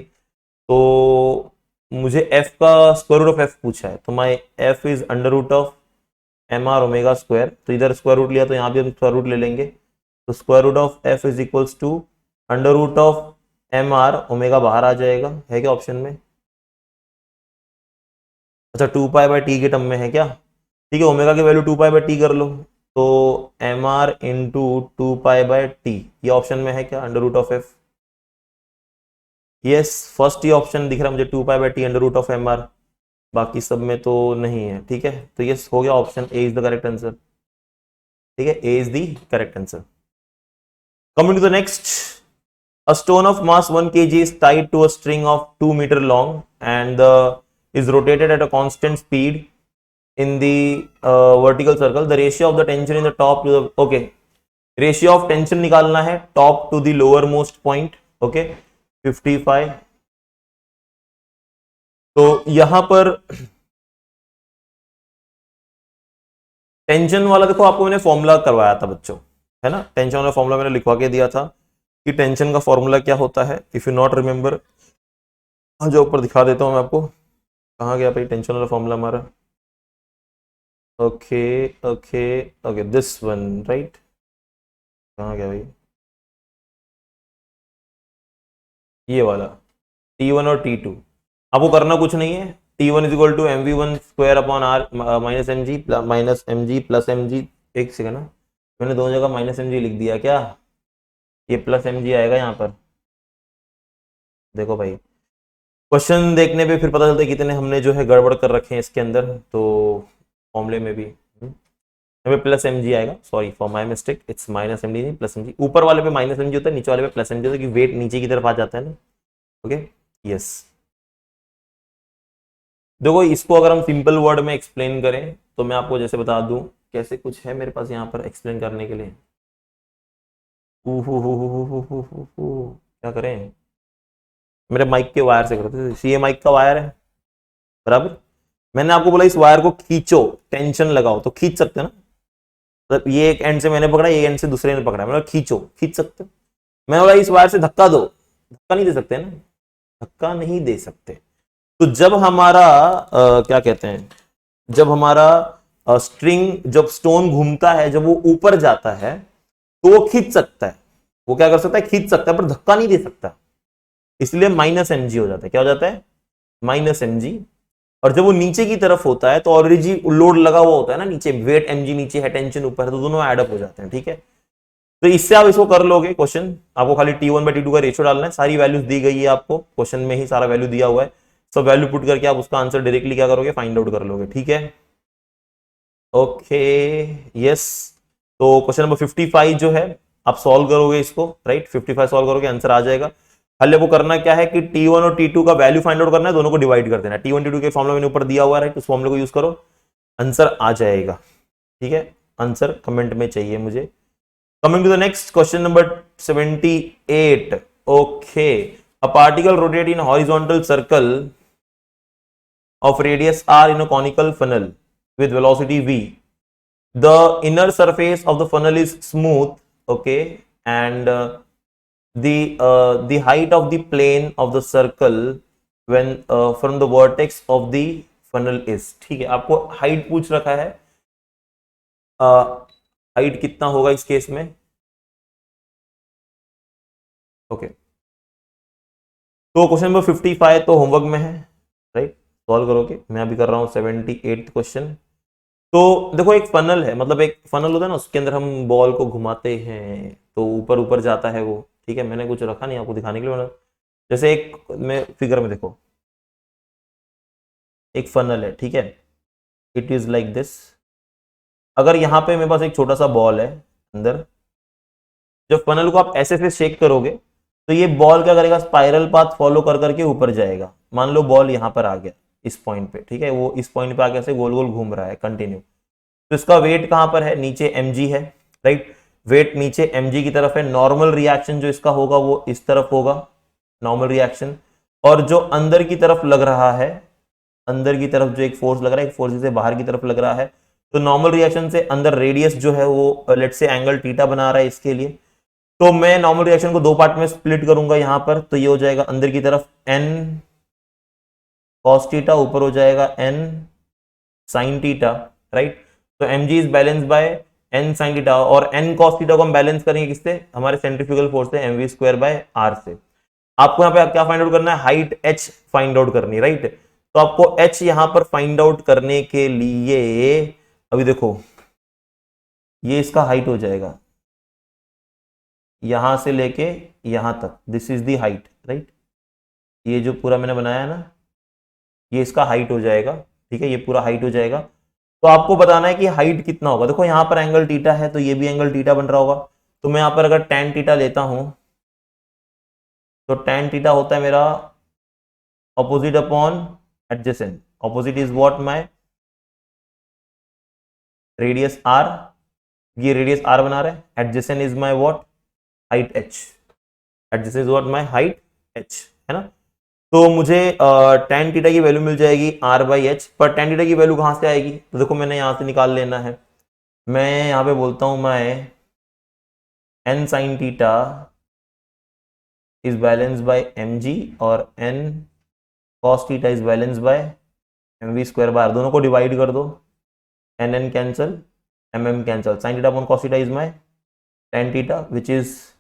तो मुझे f का स्क्वायर रूट ऑफ f पूछा है, तो my f is under root of mr omega square, तो इधर स्क्वायर रूट लिया तो यहाँ भी हम स्क्वायर रूट ले लेंगे, तो square root of f is equals to under root of mr, omega बाहर आ जाएगा, है क्या ऑप्शन में? अच्छा, 2π/t के टर्म में है क्या? ठीक है, ओमेगा की वैल्यू 2π/t कर लो, तो mr इंटू 2π/t, ये ऑप्शन में है क्या? Under root of f। Yes, first ये ऑप्शन दिख रहा है मुझे, 2π/t under root of mr, बाकी सब में तो नहीं है, ठीक है। तो यस हो गया, option A is the correct answer, ठीक है, ए is the correct answer. Coming to the next, a stone of mass 1 kg is tied to a string of 2 meter long and is rotated at a constant speed in the vertical circle. The ratio of the tension in the top to the, okay, ratio of tension निकालना है top to the lower most point, okay, 55। तो यहां पर tension वाला देखो, आपको मैंने formula करवाया था बच्चों, है ना, टेंशन वाला फॉर्मूला मैंने लिखवा के दिया था कि टेंशन का फॉर्मूला क्या होता है। इफ यू नॉट रिमेंबर, जो ऊपर दिखा देता हूं मैं आपको, कहाँ गया भाई टेंशन वाला फॉर्मूला हमारा, okay okay okay, this one right, कहाँ गया भाई, ये वाला T1 और T2। आपको करना कुछ नहीं है, T1 is equal to mv1 square upon r minus m g minus m g plus m g. एक सेकंड ना, मैंने दोनों जगह माइनस एम जी लिख दिया क्या, ये प्लस एम जी आएगा यहाँ पर। देखो भाई, क्वेश्चन देखने पे फिर पता चलता है कितने हमने जो है गड़बड़ कर रखे हैं इसके अंदर, तो फॉर्मूले में भी हमें प्लस एम जी आएगा, sorry for my mistake, it's minus m d नहीं प्लस एम जी। ऊपर वाले पे माइनस एम जी होता है, नीचे वाले पे प्लस एम जी होता है, कि वेट नीचे की तरफ आ जाता है ना। Okay, yes. देखो इसको अगर हम सिंपल वर्ड में एक्सप्लेन करें तो मैं आपको जैसे बता दूं, कैसे कुछ है मेरे पास यहाँ पर एक्सप्लेन करने के लिए। क्या करें, मेरे माइक के वायर से करते थे, ये माइक का वायर है बराबर। मैंने आपको बोला इस वायर को खींचो, टेंशन लगाओ, तो खींच सकते हैं ना। मतलब ये एक एंड से मैंने पकड़ा, ये एंड से दूसरे ने पकड़ा, मतलब खींचो, खींच सकते हो। मैंने बोला इस वायर से धक्का दो, धक्का नहीं दे सकते ना, धक्का नहीं दे सकते। तो जब हमारा क्या कहते हैं, जब हमारा स्ट्रिंग, जब स्टोन घूमता है, जब वो ऊपर जाता है तो वो खींच सकता है, वो क्या कर सकता है, खींच सकता है, पर धक्का नहीं दे सकता। इसलिए माइनस एम जी हो जाता है, क्या हो जाता है, माइनस एम जी। और जब वो नीचे की तरफ होता है तो ऑलरेडी लोड लगा हुआ होता है ना नीचे, वेट एम जी नीचे है, टेंशन ऊपर है, तो दोनों एडअप हो जाते हैं, ठीक है। तो इससे आप इसको कर लोगे क्वेश्चन, आपको खाली T1/T2 का रेशियो डालना है, सारी वैल्यूज दी गई है आपको क्वेश्चन में ही, सारा वैल्यू दिया हुआ है, सब वैल्यू पुट करके आप उसका आंसर डायरेक्टली क्या करोगे, फाइंड आउट कर लोगे, ठीक है। Okay, yes. तो क्वेश्चन नंबर 55 जो है आप सॉल्व करोगे इसको, राइट, 55 सॉल्व करोगे आंसर आ जाएगा। खाली आपको करना क्या है कि T1 और T2 का वैल्यू फाइंड आउट करना है, दोनों को डिवाइड कर देना है। T1 T2 के फॉर्मूला मैंने ऊपर दिया हुआ है, राइट, उस फॉर्मूले को यूज करो, आंसर आ जाएगा, ठीक है। आंसर कमेंट में चाहिए मुझे। Coming to the next question number 78. Okay. A particle rotate in horizontal circle of radius r in a conical funnel with velocity v. The inner surface of the funnel is smooth, okay, and the height of the plane of the circle when from the vertex of the funnel is, ठीक है। आपको height पूछ रखा है, height कितना होगा इस case में, ओके। तो क्वेश्चन नंबर 55 तो होमवर्क में है, राइट, सॉल्व करोगे। मैं अभी कर रहा हूँ 78 क्वेश्चन। तो देखो एक फनल है, मतलब एक फनल होता है ना, उसके अंदर हम बॉल को घुमाते हैं तो ऊपर ऊपर जाता है वो, ठीक है। मैंने कुछ रखा नहीं आपको दिखाने के लिए, मैंने जैसे एक में फिगर में देखो, एक फनल है, ठीक है, इट इज लाइक दिस। अगर यहाँ पे मेरे पास एक छोटा सा बॉल है अंदर, जब फनल को आप ऐसे से शेक करोगे तो ये बॉल क्या करेगा, स्पाइरल पाथ फॉलो कर करके ऊपर जाएगा। मान लो बॉल यहाँ पर आ गया इस पॉइंट पे, ठीक है, वो इस पॉइंट पे आके ऐसे गोल गोल घूम रहा है कंटिन्यू। तो इसका वेट कहां पर है, नीचे mg है, राइट, वेट नीचे mg की तरफ है। नॉर्मल रिएक्शन जो इसका होगा वो इस तरफ होगा, नॉर्मल रिएक्शन। और जो अंदर की तरफ लग रहा है, अंदर की तरफ जो एक फोर्स लग रहा है, एक फोर्स से बाहर की तरफ लग रहा है, तो नॉर्मल रिएक्शन से अंदर रेडियस जो है वो लेट से एंगल थीटा बना रहा है इसके लिए। तो मैं नॉर्मल रिएक्शन को दो पार्ट में स्प्लिट करूंगा यहां पर, तो ये हो जाएगा अंदर की तरफ n cos थीटा, ऊपर हो जाएगा n sin थीटा, राइट। तो mg is balance bye n sin theta, और n cos थीटा को हम बैलेंस करेंगे किससे, हमारे सेंट्रीफ्यूगल फोर्स से, mv² से। आपको यहाँ पे क्या फाइंड आउट करना है, हाइट h फाइंड आउट करनी, राइट। तो आपको h यहां पर फाइंड आउट करने के लिए, अभी देखो ये इसका हाइट हो जाएगा यहां से लेके यहां तक, this is the height, right. ये जो पूरा मैंने बनाया है ना, ये इसका हाइट हो जाएगा, ठीक है, ये पूरा हाइट हो जाएगा। तो आपको बताना है कि हाइट कितना होगा। देखो यहाँ पर एंगल थीटा है तो ये भी एंगल थीटा बन रहा होगा। तो मैं यहाँ पर अगर tan थीटा लेता हूं तो tan थीटा होता है मेरा opposite upon adjacent. Opposite is what, my radius r, ये रेडियस r बना रहा है, adjacent is my what, height h, adjacent is what my height h, है ना। तो मुझे tan थीटा की वैल्यू मिल जाएगी r/h, पर tan थीटा की वैल्यू कहां से आएगी, तो देखो मैंने यहां से निकाल लेना है। मैं यहाँ पे बोलता हूं मैं n sin theta is balance by mg, और n cos theta is balance bye mv² बार, दोनों को डिवाइड कर दो, NN cancel, MM cancel. Sin theta upon cos theta is my tan theta, which is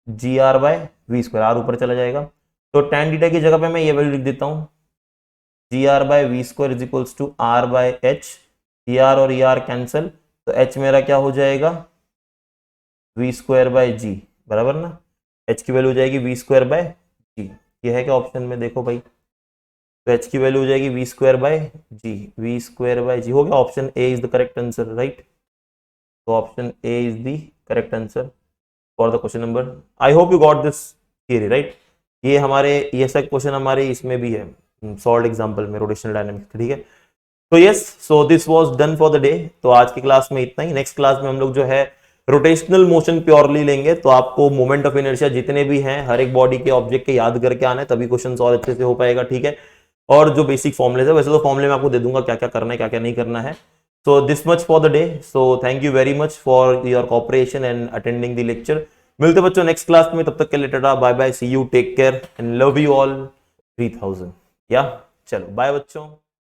GR by V square. R ऊपर चला जाएगा, तो tan theta की जगह पे मैं ये वैल्यू लिख देता हूँ, GR by V square is equals to R by H. ER और ER कैंसल, तो H मेरा क्या हो जाएगा, V square by G, बराबर ना. H की वैल्यू हो जाएगी V square by G. ये है क्या ऑप्शन में, देखो भाई, तो H की वैल्यू हो जाएगी V square by G. V square by G हो गया. Option A is the correct answer, right. तो option A is the correct answer for the question number. I hope you got this theory, right. ये हमारे ये सब question हमारे इसमें भी है, सॉल्व एग्जांपल में, रोटेशनल डायनामिक्स, ठीक है. तो yes, so this was done for the day. तो आज की क्लास में इतना ही. नेक्स्ट क्लास में हम लोग जो है रोटेशनल मोशन प्योरली लेंगे. तो आपको मोमेंट ऑफ इनर्शिया जितने भी हैं हर एक बॉडी के ऑब्जेक्ट के याद करके आना है, तभी क्वेश्चन और अच्छे से हो पाएगा, ठीक है. और जो बेसिक फॉर्मुले है, वैसे तो फॉर्मुले में आपको दे दूंगा क्या क्या करना है क्या क्या नहीं करना है. So this much for the day. So thank you very much for your cooperation and attending the lecture. मिलते बच्चों नेक्स्ट क्लास में, तब तक के लिए tata bye bye, see you, take care and love you all 3000. या चलो bye बच्चों.